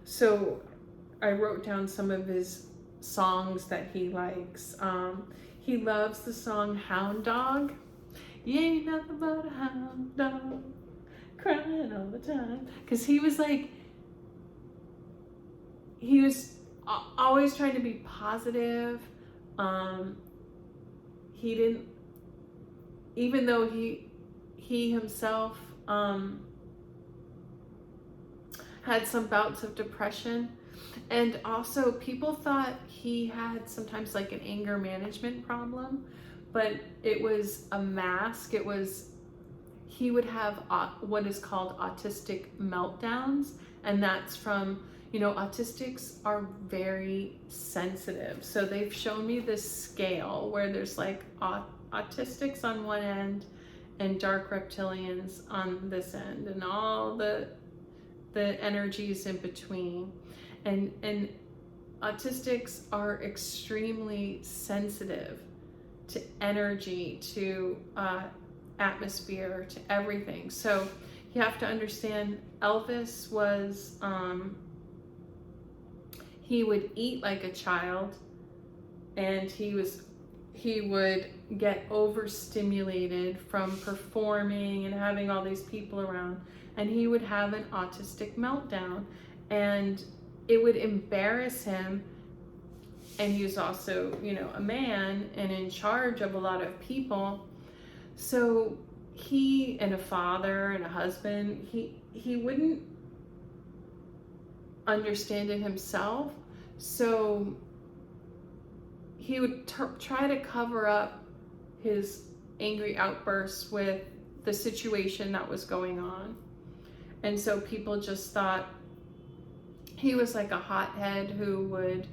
so I wrote down some of his songs that he likes. He loves the song Hound Dog. You ain't nothing but a hound dog, crying all the time. Because he was always trying to be positive. He didn't, even though he himself had some bouts of depression. And also people thought he had sometimes like an anger management problem, but it was a mask. He would have what is called autistic meltdowns, and that's from, autistics are very sensitive. So they've shown me this scale where there's like autistics on one end and dark reptilians on this end, and all the energies in between. And autistics are extremely sensitive to energy, to atmosphere, to everything. So you have to understand, Elvis was, he would eat like a child, and he would get overstimulated from performing and having all these people around, and he would have an autistic meltdown, and it would embarrass him. And he was also, a man and in charge of a lot of people. So he, and a father and a husband, he wouldn't understand it himself. So he would try to cover up his angry outbursts with the situation that was going on. And so people just thought he was like a hothead who would,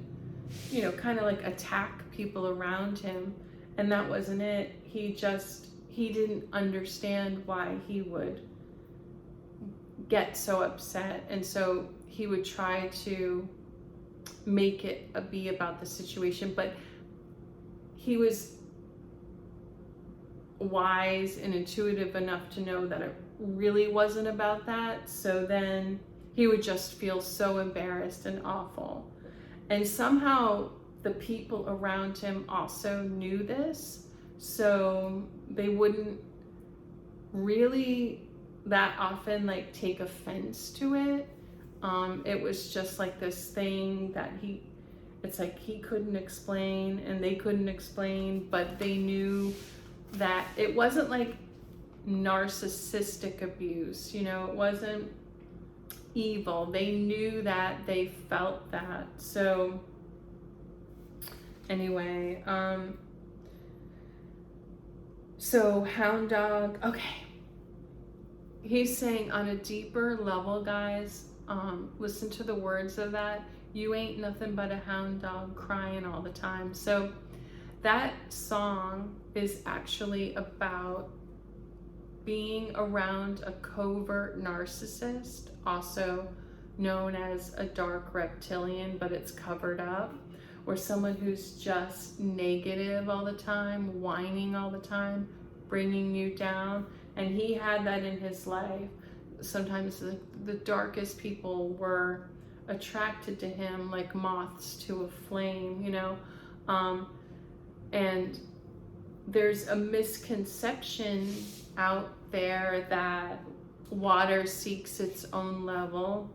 kind of like attack people around him. And that wasn't it. He didn't understand why he would get so upset. And so he would try to make it be about the situation. But he was wise and intuitive enough to know that it really wasn't about that. So then he would just feel so embarrassed and awful. And somehow the people around him also knew this, so they wouldn't really that often like take offense to it. It was just like this thing that it's like he couldn't explain and they couldn't explain, but they knew that it wasn't like narcissistic abuse, it wasn't evil. They knew that, they felt that. So anyway, so Hound Dog, okay. He's saying on a deeper level, guys, listen to the words of that. You ain't nothing but a hound dog crying all the time. So that song is actually about being around a covert narcissist, also known as a dark reptilian, but it's covered up, or someone who's just negative all the time, whining all the time, bringing you down. And he had that in his life. Sometimes the darkest people were attracted to him like moths to a flame, you know. And there's a misconception out there that water seeks its own level.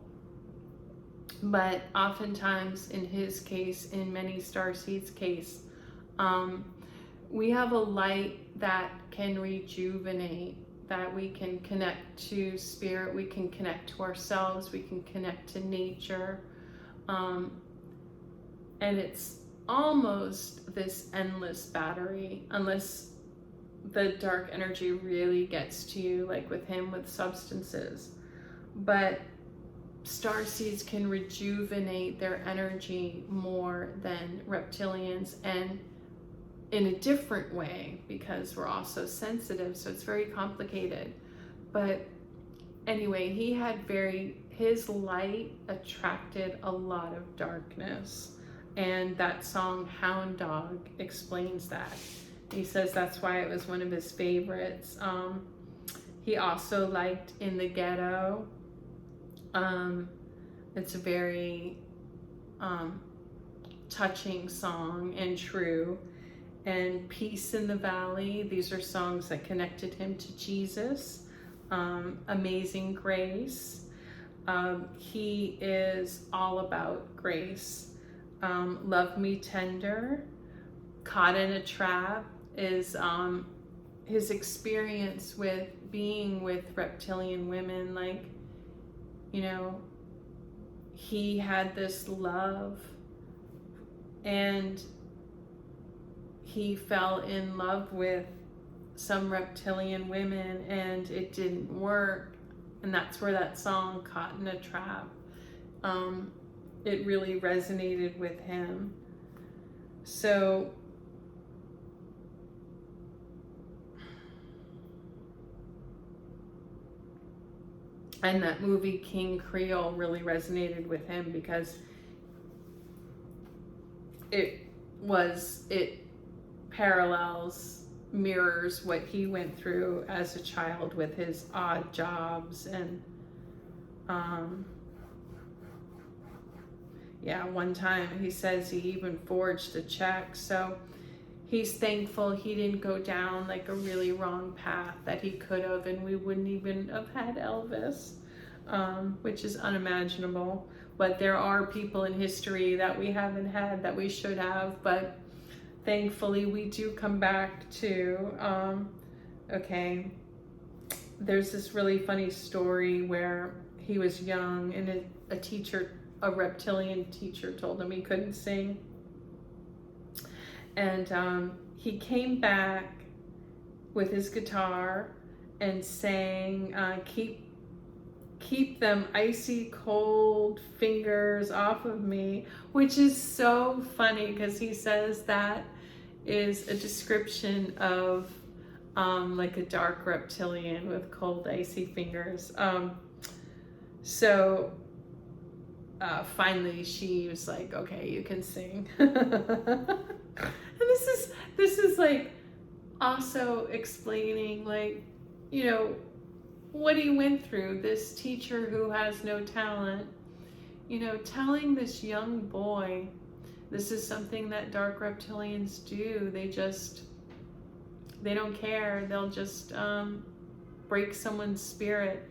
But oftentimes, in his case, in many starseeds' case, we have a light that can rejuvenate, that we can connect to spirit, we can connect to ourselves, we can connect to nature. And it's almost this endless battery, unless the dark energy really gets to you, like with him with substances. But starseeds can rejuvenate their energy more than reptilians, and in a different way, because we're also sensitive, so it's very complicated. But anyway, his light attracted a lot of darkness, and that song Hound Dog explains that. He says that's why it was one of his favorites. He also liked In the Ghetto. It's a very touching song and true. And Peace in the Valley, these are songs that connected him to Jesus. Amazing Grace, he is all about grace. Love Me Tender, Caught in a Trap is his experience with being with reptilian women. Like, you know, he had this love and he fell in love with some reptilian women and it didn't work. And that's where that song Caught in a Trap, it really resonated with him. So and that movie King Creole really resonated with him because it mirrors what he went through as a child with his odd jobs. And one time he says he even forged a check. So he's thankful he didn't go down like a really wrong path that he could have, and we wouldn't even have had Elvis, which is unimaginable. But there are people in history that we haven't had that we should have, but thankfully we do come back to, okay, there's this really funny story where he was young and a reptilian teacher told him he couldn't sing. And he came back with his guitar and sang, keep them icy cold fingers off of me, which is so funny because he says that is a description of like a dark reptilian with cold icy fingers. Finally she was like, okay, you can sing. And this is like also explaining, like, you know, what he went through. This teacher who has no talent, you know, telling this young boy, this is something that dark reptilians do. They don't care. They'll just break someone's spirit.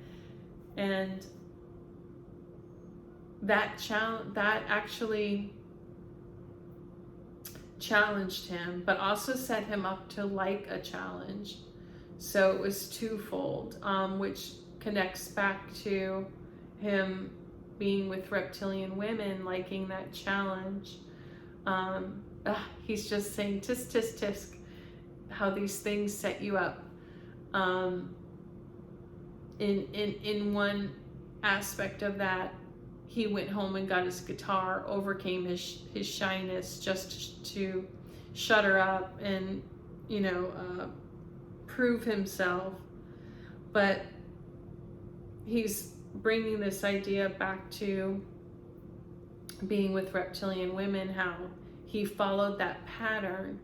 And that actually challenged him, but also set him up to like a challenge. So it was twofold, which connects back to him being with reptilian women, liking that challenge. He's just saying, tisk, tisk, tisk, how these things set you up. In one aspect of that, he went home and got his guitar, overcame his shyness just to shut her up and, you know, prove himself. But he's bringing this idea back to being with reptilian women, how he followed that pattern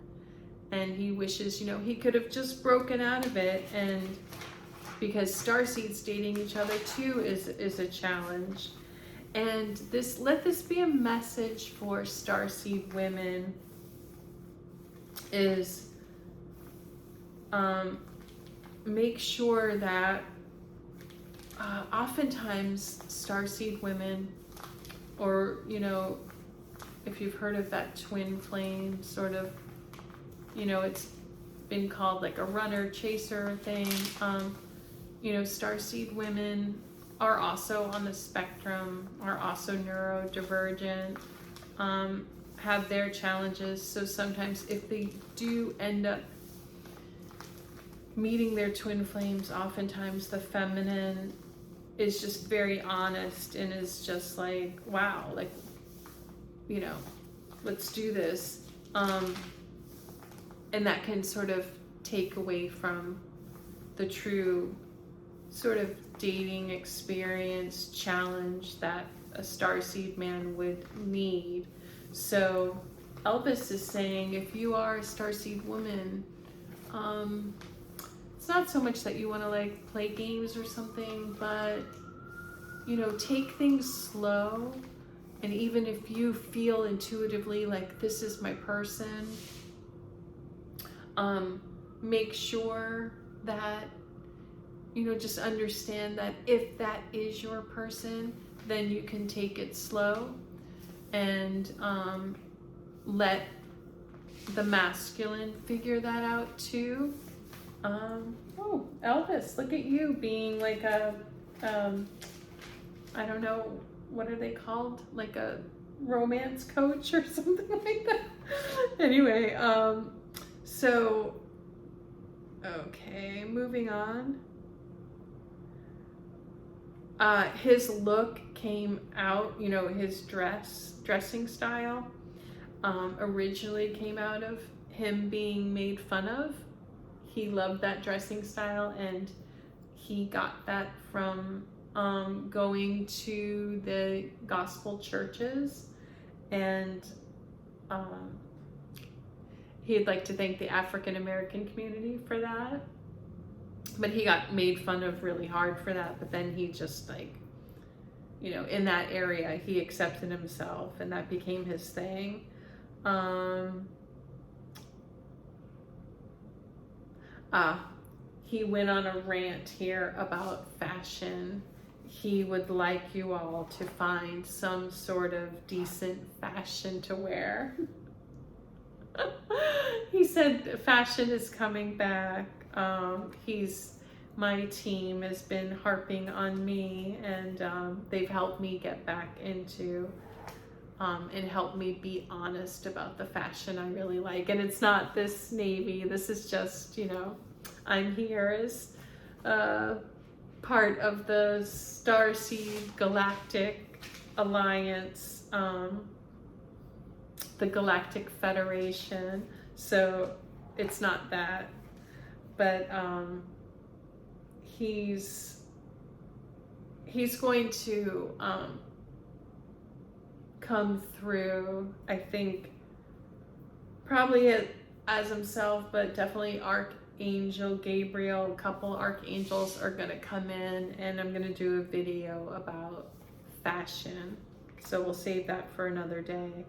and he wishes, you know, he could have just broken out of it. And because starseeds dating each other too is a challenge. And let this be a message for starseed women, is make sure that oftentimes starseed women, or, you know, if you've heard of that twin flame sort of, you know, it's been called like a runner chaser thing. You know, starseed women are also on the spectrum, are also neurodivergent, have their challenges. So sometimes if they do end up meeting their twin flames, oftentimes the feminine is just very honest and is just like, wow, like, you know, let's do this. And that can sort of take away from the true sort of dating experience challenge that a starseed man would need. So Elvis is saying, if you are a starseed woman, it's not so much that you want to like play games or something, but, you know, take things slow. And even if you feel intuitively like this is my person, make sure that, you know, just understand that if that is your person, then you can take it slow and let the masculine figure that out too. Oh, Elvis, look at you being like a, I don't know, what are they called? Like a romance coach or something like that. Anyway, so, okay, moving on. His look came out, you know, his dressing style, originally came out of him being made fun of. He loved that dressing style, and he got that from going to the gospel churches, and he'd like to thank the African American community for that. But he got made fun of really hard for that. But then he just, like, you know, in that area, he accepted himself, and that became his thing. He went on a rant here about fashion. He would like you all to find some sort of decent fashion to wear. He said fashion is coming back. My team has been harping on me, and they've helped me get back into and help me be honest about the fashion I really like. And it's not this navy. This is just, you know, I'm here as part of the Starseed Galactic Alliance, the Galactic Federation. So it's not that, but he's going to come through, I think, probably as himself, but definitely Archangel Gabriel. A couple archangels are going to come in, and I'm going to do a video about fashion, so we'll save that for another day.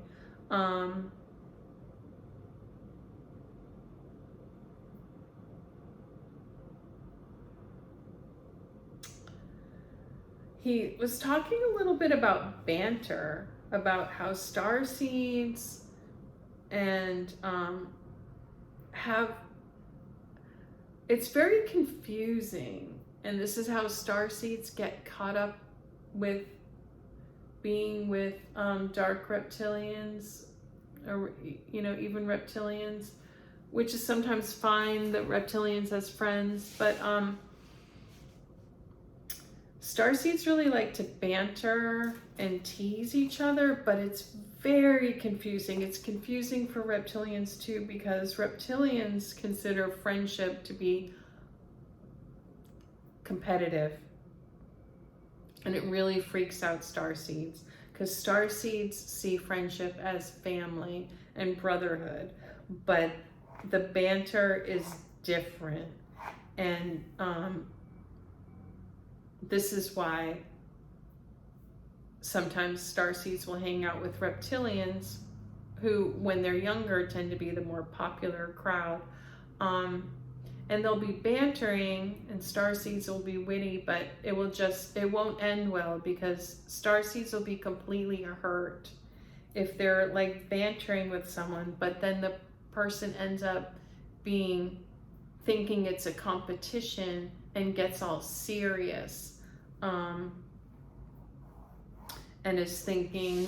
He was talking a little bit about banter, about how starseeds and it's very confusing, and this is how starseeds get caught up with being with dark reptilians, or, you know, even reptilians, which is sometimes fine, the reptilians as friends, but starseeds really like to banter and tease each other, but it's very confusing. It's confusing for reptilians too, because reptilians consider friendship to be competitive. And it really freaks out starseeds, because starseeds see friendship as family and brotherhood. But the banter is different. And this is why sometimes starseeds will hang out with reptilians, who, when they're younger, tend to be the more popular crowd. And they'll be bantering, and starseeds will be witty, but it won't end well, because starseeds will be completely hurt if they're like bantering with someone, but then the person ends up thinking it's a competition and gets all serious, and is thinking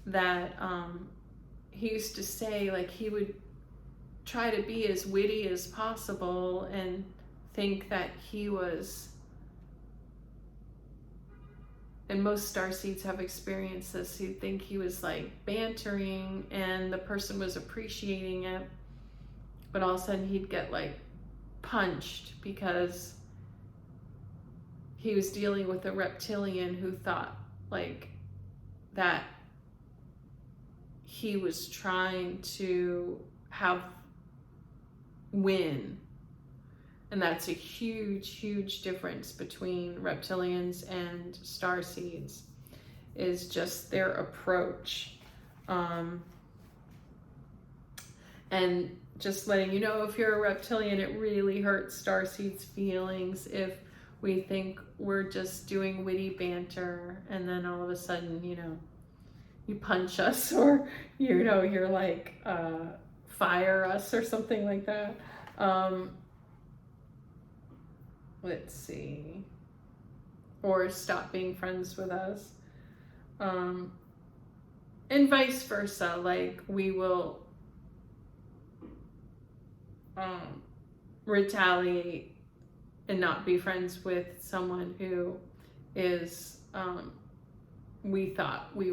that he used to say, like, he would try to be as witty as possible and think that he was, and most starseeds have experienced this, he'd think he was like bantering and the person was appreciating it, but all of a sudden he'd get like punched because he was dealing with a reptilian who thought like that he was trying to win. And that's a huge difference between reptilians and starseeds, is just their approach. And just letting you know, if you're a reptilian, it really hurts starseeds' feelings if we think we're just doing witty banter and then all of a sudden, you punch us, or, you're like, fire us or something like that. Let's see. Or stop being friends with us. And vice versa. Like, we will retaliate and not be friends with someone who is, we thought we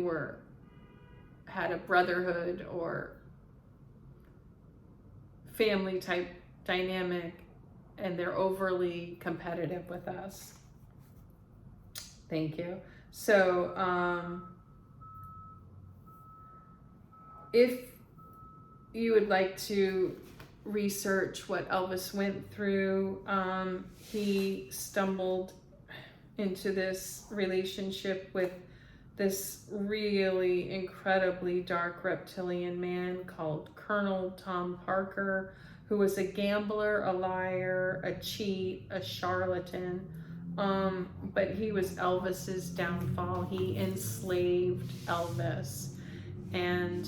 had a brotherhood or family type dynamic, and they're overly competitive with us. Thank you. So if you would like to research what Elvis went through, he stumbled into this relationship with this really incredibly dark reptilian man called Colonel Tom Parker, who was a gambler, a liar, a cheat, a charlatan. But he was Elvis's downfall. He enslaved Elvis. And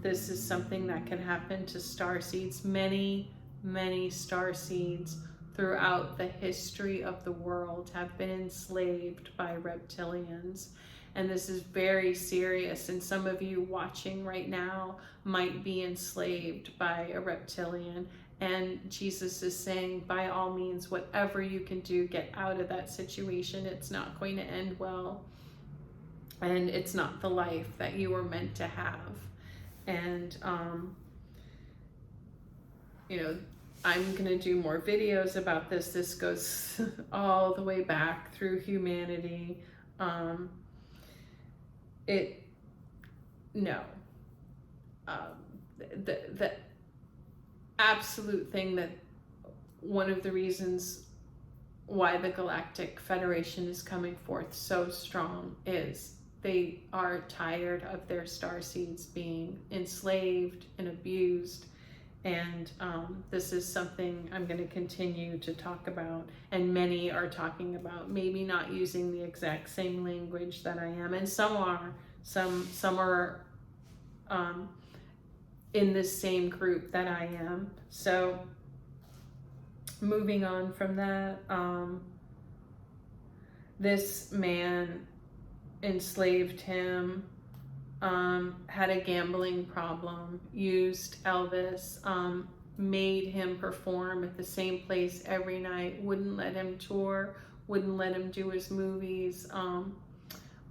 this is something that can happen to starseeds. Many starseeds throughout the history of the world have been enslaved by reptilians. And this is very serious. And some of you watching right now might be enslaved by a reptilian. And Jesus is saying, by all means, whatever you can do, get out of that situation. It's not going to end well. And it's not the life that you were meant to have. And, I'm going to do more videos about this. This goes all the way back through humanity. The absolute thing that one of the reasons why the Galactic Federation is coming forth so strong is they are tired of their starseeds being enslaved and abused. And this is something I'm going to continue to talk about, and many are talking about, maybe not using the exact same language that I am, and some are in this same group that I am. So moving on from that, this man enslaved him, had a gambling problem, used Elvis, made him perform at the same place every night, wouldn't let him tour, wouldn't let him do his movies,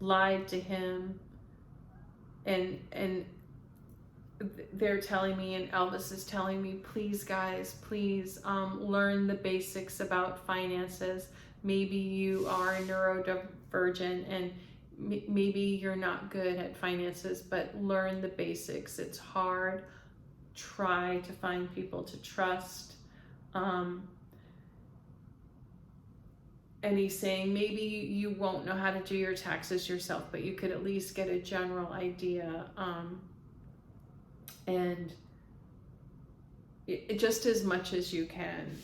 lied to him, and they're telling me, and Elvis is telling me, please guys, please learn the basics about finances. Maybe you are a neurodivergent and maybe you're not good at finances, but learn the basics. It's hard. try to find people to trust. And he's saying maybe you won't know how to do your taxes yourself, but you could at least get a general idea. And just as much as you can.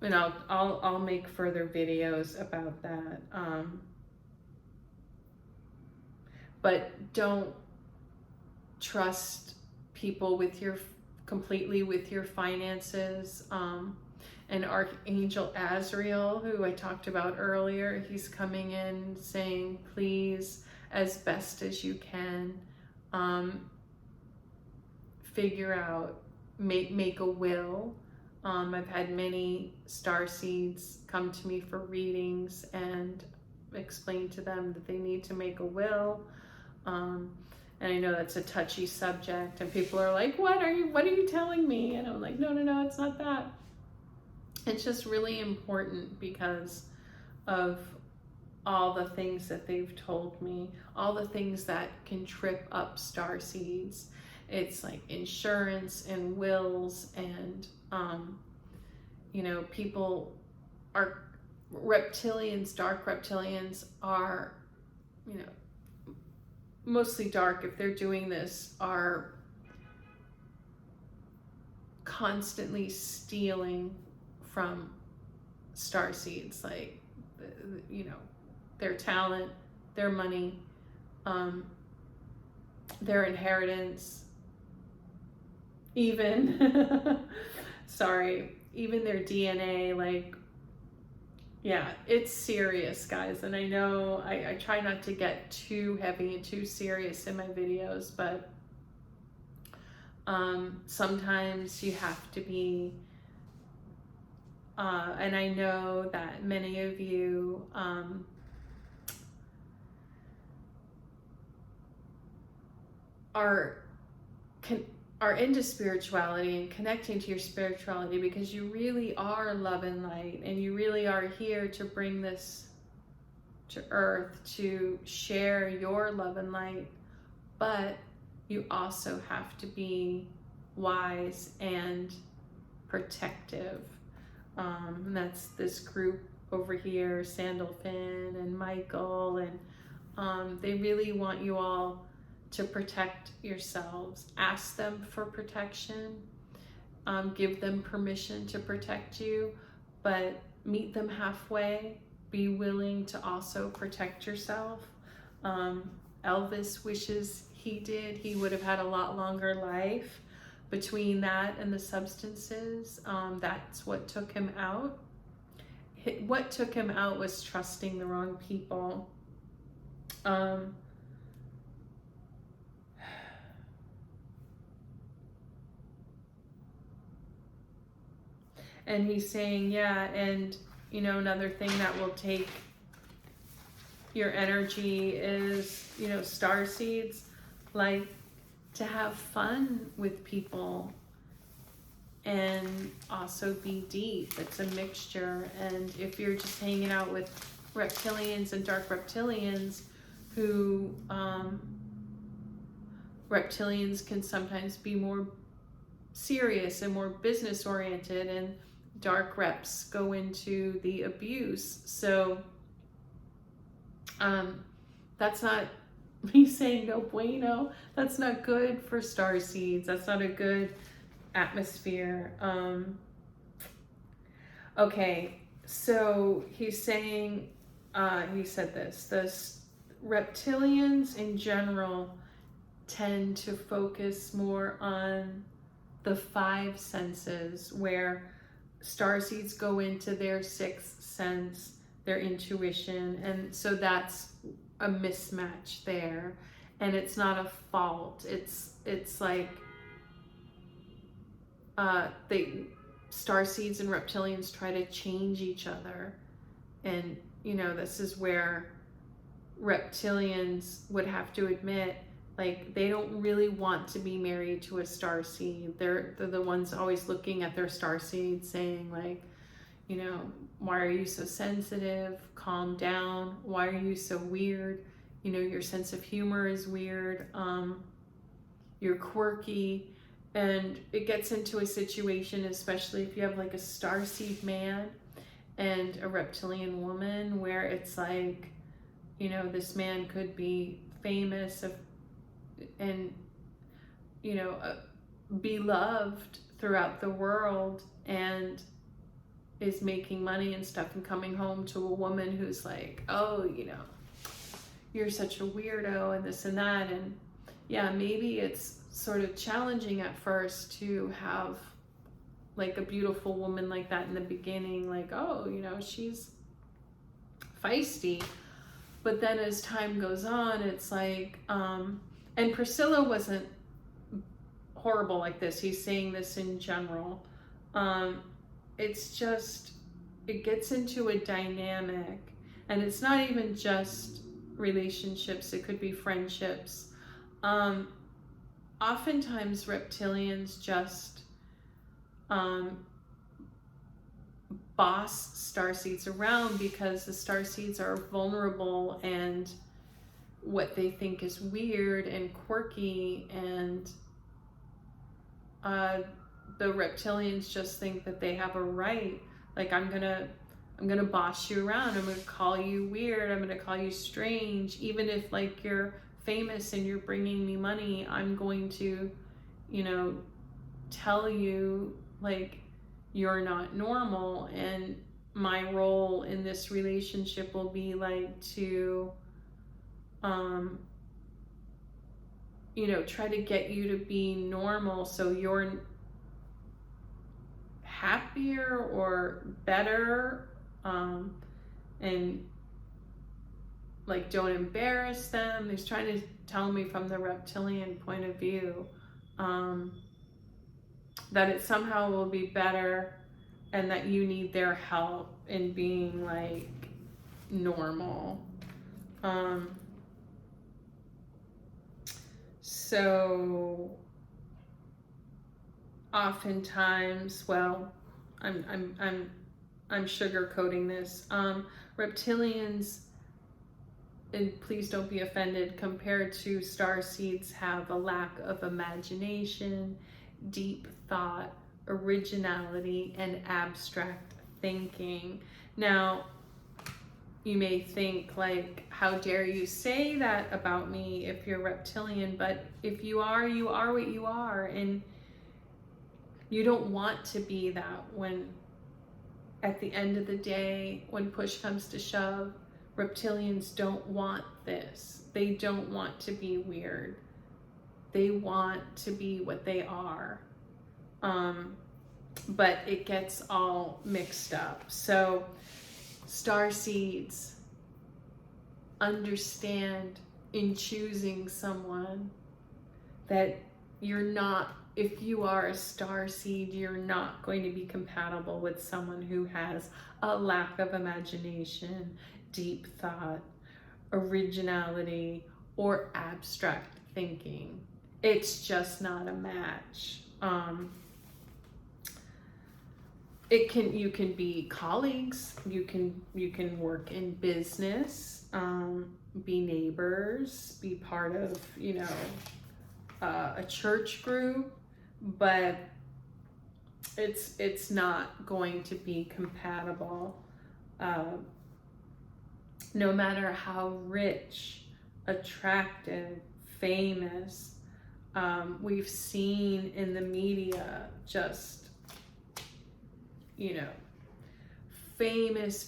And I'll make further videos about that. But don't trust people completely with your finances. And Archangel Azrael, who I talked about earlier, he's coming in saying, please, as best as you can, figure out, make a will. I've had many starseeds come to me for readings and explain to them that they need to make a will. And I know that's a touchy subject, and people are like, what are you telling me? And I'm like, no, it's not that. It's just really important because of all the things that they've told me, all the things that can trip up starseeds. It's like insurance and wills, and people are reptilians. Dark reptilians are, mostly dark, if they're doing this, are constantly stealing from starseeds, like, their talent, their money, their inheritance, even even their DNA. Like, yeah, it's serious, guys. And I know I try not to get too heavy and too serious in my videos, but sometimes you have to be, and I know that many of you are into spirituality and connecting to your spirituality because you really are love and light, and you really are here to bring this to earth, to share your love and light. But you also have to be wise and protective. And that's this group over here, Sandalphon and Michael, and they really want you all to protect yourselves. Ask them for protection, give them permission to protect you, but meet them halfway. Be willing to also protect yourself. Elvis wishes he would have had a lot longer life. Between that and the substances, that's what took him out. What took him out was trusting the wrong people. And he's saying, yeah, and another thing that will take your energy is, starseeds like to have fun with people and also be deep. It's a mixture. And if you're just hanging out with reptilians and dark reptilians, who reptilians can sometimes be more serious and more business oriented, and dark reps go into the abuse. So that's not me saying no bueno. That's not good for starseeds. That's not a good atmosphere. Okay, so he's saying, he said this, the reptilians in general tend to focus more on the 5 senses, where starseeds go into their 6th sense, their intuition, and so that's a mismatch there. And it's not a fault. It's like starseeds and reptilians try to change each other, and this is where reptilians would have to admit, like, they don't really want to be married to a starseed. They're the ones always looking at their starseed saying, like, why are you so sensitive? Calm down. Why are you so weird? Your sense of humor is weird. you're quirky, and it gets into a situation, especially if you have like a starseed man and a reptilian woman, where it's like, you know, this man could be famous and, you know, beloved throughout the world, and is making money and stuff, and coming home to a woman who's like, oh, you know, you're such a weirdo and this and that. And yeah, maybe it's sort of challenging at first to have like a beautiful woman like that in the beginning, like, oh, you know, she's feisty. But then as time goes on, it's like, and Priscilla wasn't horrible like this. He's saying this in general. It's just, it gets into a dynamic, and it's not even just relationships, it could be friendships. Oftentimes reptilians just boss starseeds around because the starseeds are vulnerable and what they think is weird and quirky, and the reptilians just think that they have a right, like, I'm gonna boss you around, I'm gonna call you weird, I'm gonna call you strange, even if like you're famous and you're bringing me money, I'm going to, you know, tell you like you're not normal, and my role in this relationship will be like to you know, try to get you to be normal so you're happier or better, and like don't embarrass them. He's trying to tell me from the reptilian point of view that it somehow will be better, and that you need their help in being like normal. So oftentimes, well, I'm sugarcoating this. Reptilians, and please don't be offended, compared to starseeds, have a lack of imagination, deep thought, originality, and abstract thinking. Now, you may think like, how dare you say that about me if you're reptilian? But if you are what you are, and you don't want to be that when, at the end of the day, when push comes to shove, reptilians don't want this. They don't want to be weird. They want to be what they are. But it gets all mixed up. So starseeds, understand in choosing someone that you're not, if you are a starseed, you're not going to be compatible with someone who has a lack of imagination, deep thought, originality, or abstract thinking. It's just not a match. You can be colleagues, you can work in business, be neighbors, be part of, you know, a church group, but it's not going to be compatible. No matter how rich, attractive, famous, we've seen in the media just, you know, famous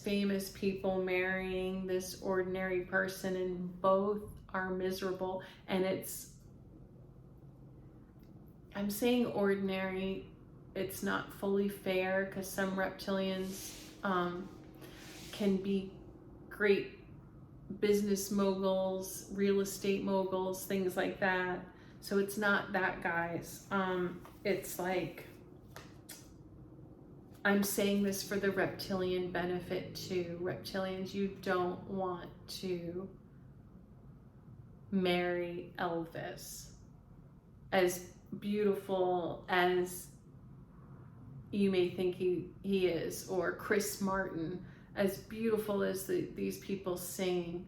people marrying this ordinary person, and both are miserable. And I'm saying ordinary, it's not fully fair, because some reptilians can be great business moguls, real estate moguls, things like that. So it's not that, guys. It's like, I'm saying this for the reptilian benefit too. Reptilians, you don't want to marry Elvis. As beautiful as you may think he is, or Chris Martin, as beautiful as these people sing,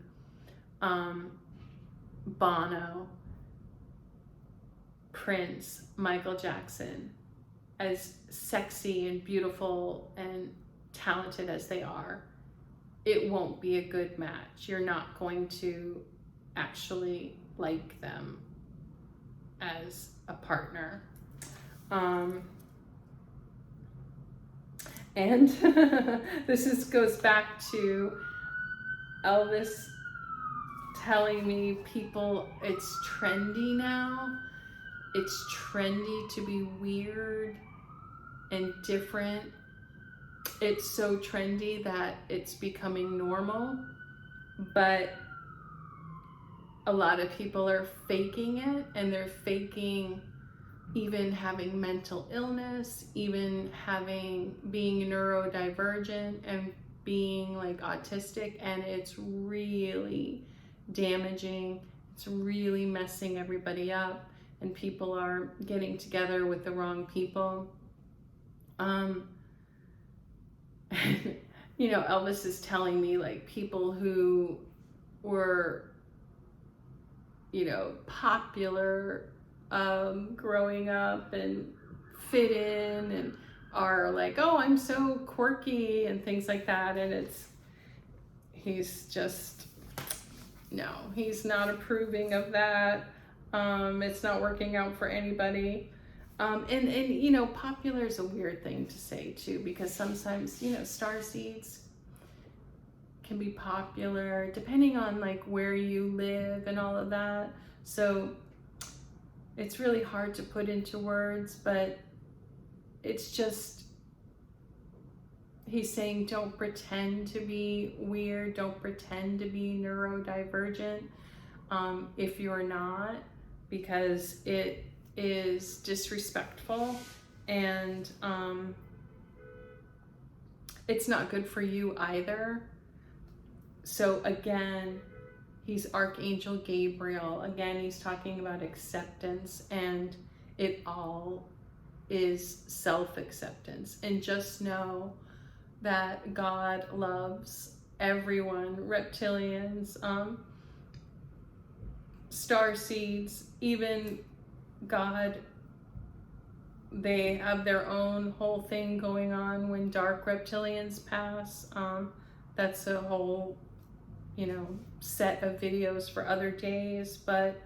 Bono, Prince, Michael Jackson, as sexy and beautiful and talented as they are, it won't be a good match. You're not going to actually like them as a partner. And this goes back to Elvis telling me, people, it's trendy now. It's trendy to be weird and different. It's so trendy that it's becoming normal, but a lot of people are faking it, and they're faking even having mental illness, even being neurodivergent and being like autistic, and it's really damaging. It's really messing everybody up, and people are getting together with the wrong people. You know, Elvis is telling me, like, people who were, you know, popular growing up and fit in and are like, oh, I'm so quirky and things like that, and he's just, no, he's not approving of that. It's not working out for anybody. And you know, popular is a weird thing to say too, because sometimes, you know, starseeds can be popular depending on like where you live and all of that. So it's really hard to put into words, but it's just, he's saying, don't pretend to be weird, don't pretend to be neurodivergent if you're not, because it is disrespectful, and it's not good for you either. So again, he's Archangel Gabriel. Again, he's talking about acceptance, and it all is self-acceptance. And just know that God loves everyone, reptilians, starseeds, even God. They have their own whole thing going on when Dark Reptilians pass. That's a whole, you know, set of videos for other days. But,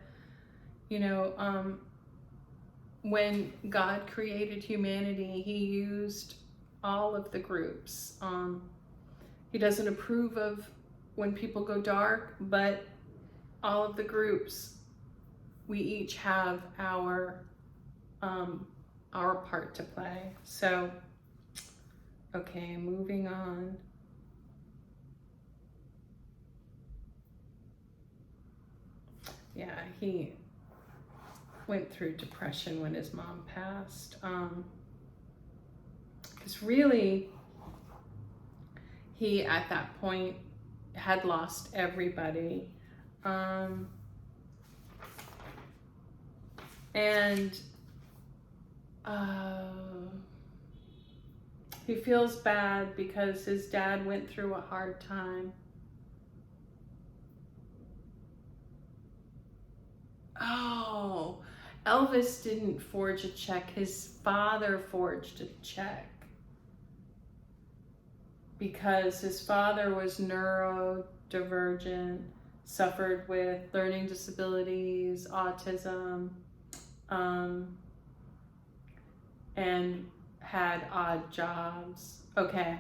you know, when God created humanity, he used all of the groups. He doesn't approve of when people go dark, but all of the groups, we each have our part to play. So, okay, moving on. Yeah, he went through depression when his mom passed. Because really, he at that point had lost everybody. And he feels bad because his dad went through a hard time. Oh, Elvis didn't forge a check. His father forged a check because his father was neurodivergent, suffered with learning disabilities, autism, and had odd jobs. Okay,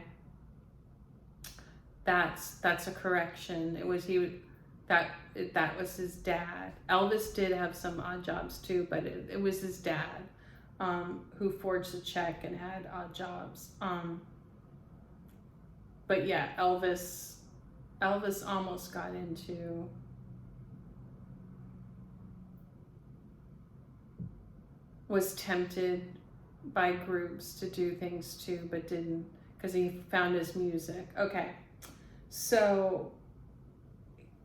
that's a correction. It was that was his dad. Elvis did have some odd jobs too, but it was his dad who forged the check and had odd jobs. But yeah, Elvis almost got into was tempted by groups to do things too, but didn't, because he found his music. Okay, so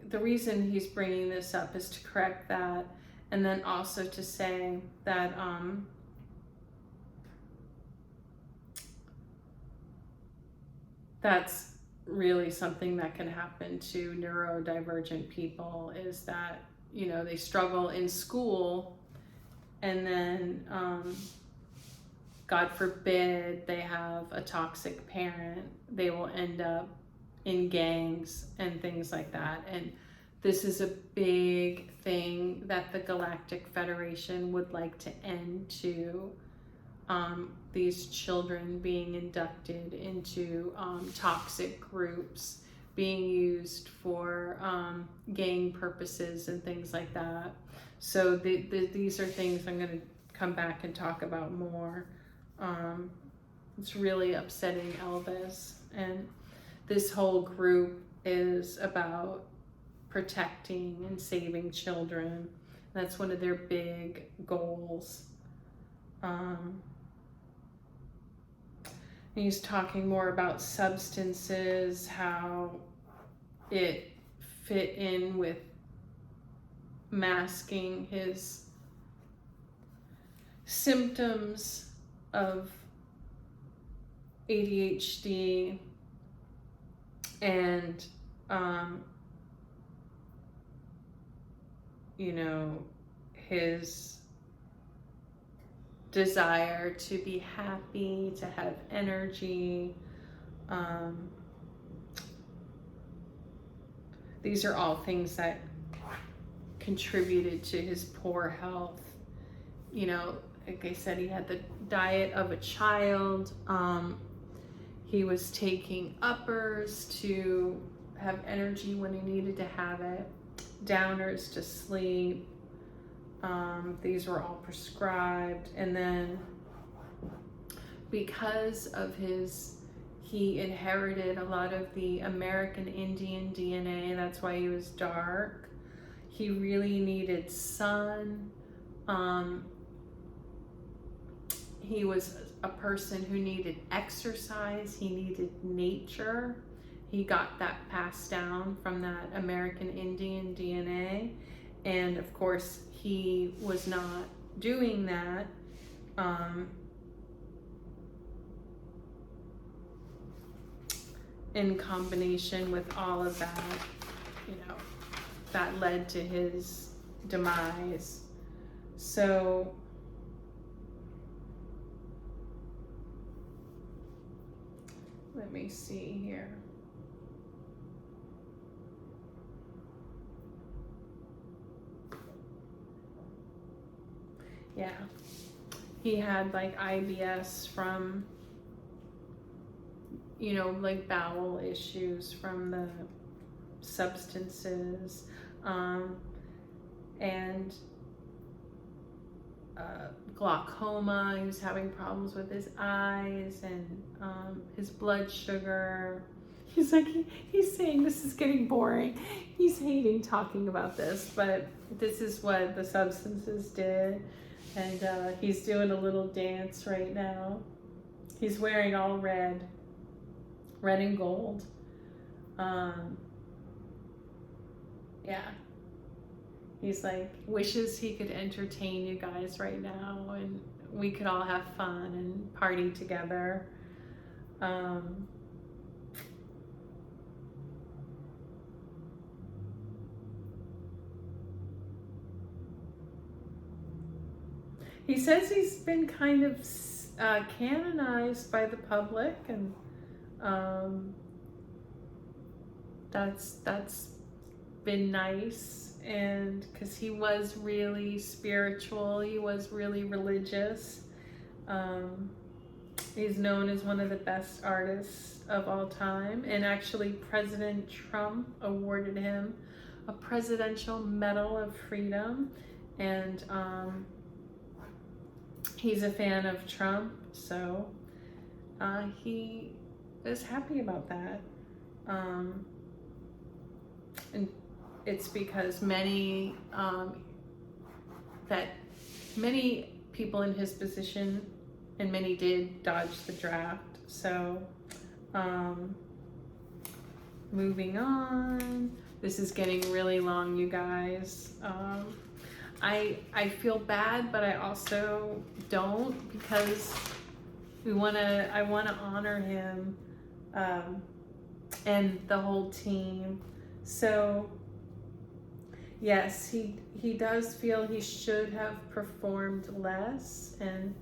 the reason he's bringing this up is to correct that, and then also to say that that's really something that can happen to neurodivergent people, is that, you know, they struggle in school and then God forbid they have a toxic parent, they will end up in gangs and things like that. And this is a big thing that the Galactic Federation would like to end to, these children being inducted into toxic groups, being used for gang purposes and things like that. So these are things I'm going to come back and talk about more. It's really upsetting Elvis, and this whole group is about protecting and saving children. That's one of their big goals. He's talking more about substances, how it fit in with masking his symptoms of ADHD and you know, his desire to be happy, to have energy. These are all things that contributed to his poor health. You know, like I said, he had the diet of a child. He was taking uppers to have energy when he needed to have it, downers to sleep. These were all prescribed. And then because of he inherited a lot of the American Indian DNA, that's why he was dark. He really needed sun. He was a person who needed exercise. He needed nature. He got that passed down from that American Indian DNA. And of course, he was not doing that. In combination with all of that, you know, that led to his demise. So let me see here. Yeah, he had like IBS from, you know, like bowel issues from the substances, and glaucoma. He was having problems with his eyes and his blood sugar. He's like, he's saying this is getting boring. He's hating talking about this, but this is what the substances did. And he's doing a little dance right now. He's wearing all red and gold. Yeah. He's like, wishes he could entertain you guys right now and we could all have fun and party together. He says he's been kind of canonized by the public, and that's been nice. And because he was really spiritual, he was really religious. He's known as one of the best artists of all time, and actually President Trump awarded him a Presidential Medal of Freedom, and he's a fan of Trump, so he is happy about that. And it's because many people in his position, and many did dodge the draft. So moving on. This is getting really long, you guys. I feel bad, but I also don't, because I want to honor him and the whole team. So Yes, he does feel he should have performed less, and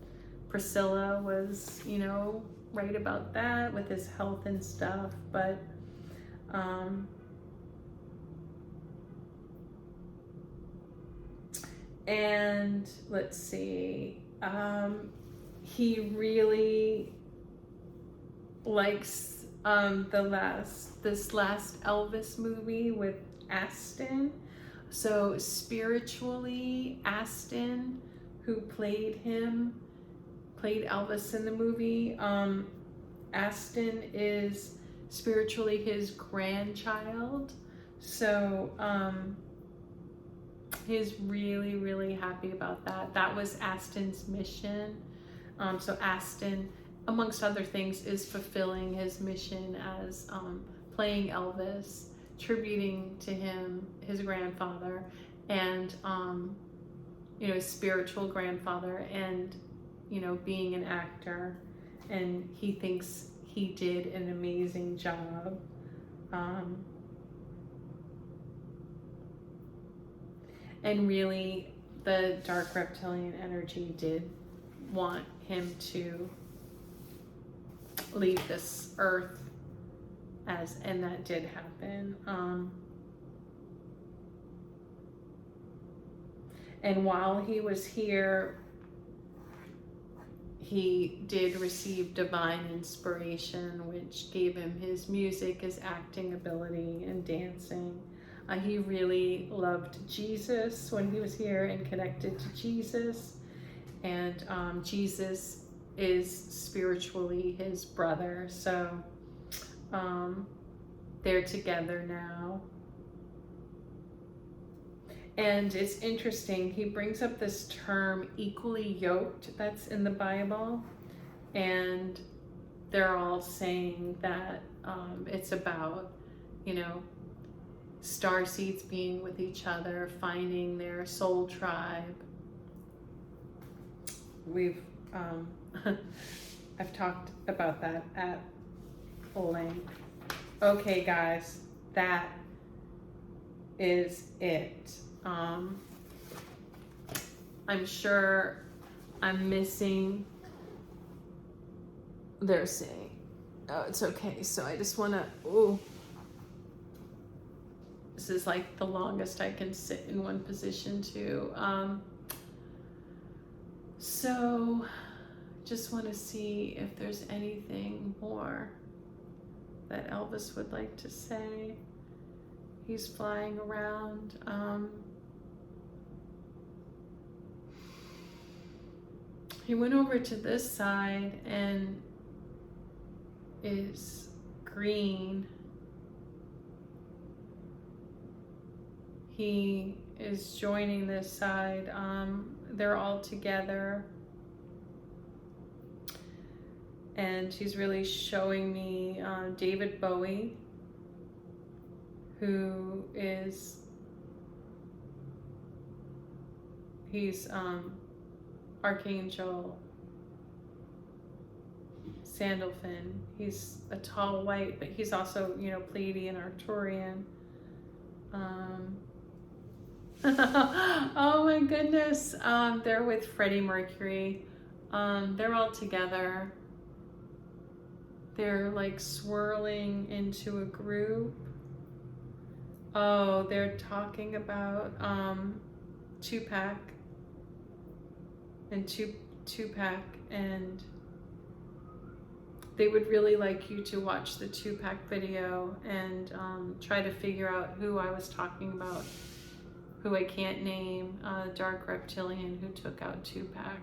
Priscilla was, you know, right about that with his health and stuff, but and let's see, he really likes this last Elvis movie with Aston. So spiritually, Aston, who played Elvis in the movie, Aston is spiritually his grandchild. So he's really, really happy about that. That was Aston's mission. So Aston, amongst other things, is fulfilling his mission as playing Elvis, tributing to him, his grandfather, and you know, spiritual grandfather, and you know, being an actor. And he thinks he did an amazing job. And really, the Dark Reptilian energy did want him to leave this earth, and that did happen. And while he was here, he did receive divine inspiration, which gave him his music, his acting ability, and dancing. He really loved Jesus when he was here and connected to Jesus. And Jesus is spiritually his brother. So they're together now. And it's interesting, he brings up this term, equally yoked, that's in the Bible. And they're all saying that it's about, you know, starseeds being with each other, finding their soul tribe. I've talked about that at length. Okay, guys, that is it. I'm sure I'm missing. They're saying, oh, it's okay. So I just want to, this is like the longest I can sit in one position too. So just want to see if there's anything more that Elvis would like to say. He's flying around. He went over to this side and is green. He is joining this side. They're all together. And he's really showing me David Bowie, who is, he's Archangel Sandalphon. He's a tall white, but he's also, you know, Pleiadian, Arcturian. Oh my goodness. They're with Freddie Mercury. They're all together. They're like swirling into a group. Oh, they're talking about Tupac and Tupac, and they would really like you to watch the Tupac video and try to figure out who I was talking about, who I can't name, Dark Reptilian who took out Tupac.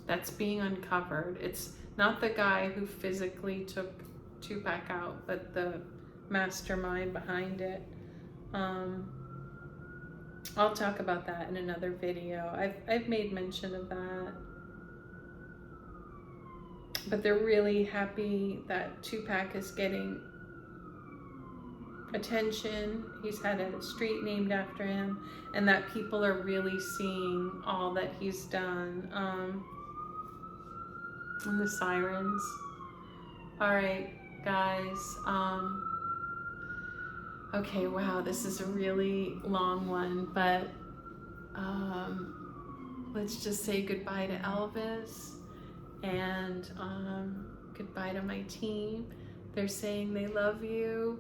That's being uncovered. It's not the guy who physically took Tupac out, but the mastermind behind it. I'll talk about that in another video. I've made mention of that. But they're really happy that Tupac is getting attention. He's had a street named after him, and that people are really seeing all that he's done. And the sirens. All right, guys. Okay, wow, this is a really long one, but let's just say goodbye to Elvis and goodbye to my team. They're saying they love you.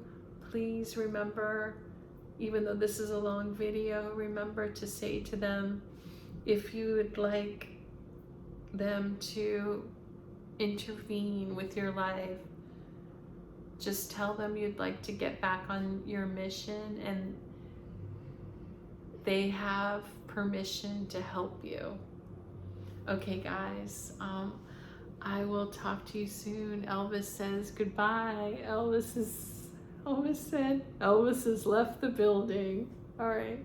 Please remember, even though this is a long video, remember to say to them, if you would like them to intervene with your life, just tell them you'd like to get back on your mission and they have permission to help you. Okay, guys, I will talk to you soon. Elvis says goodbye. Elvis has left the building. All right.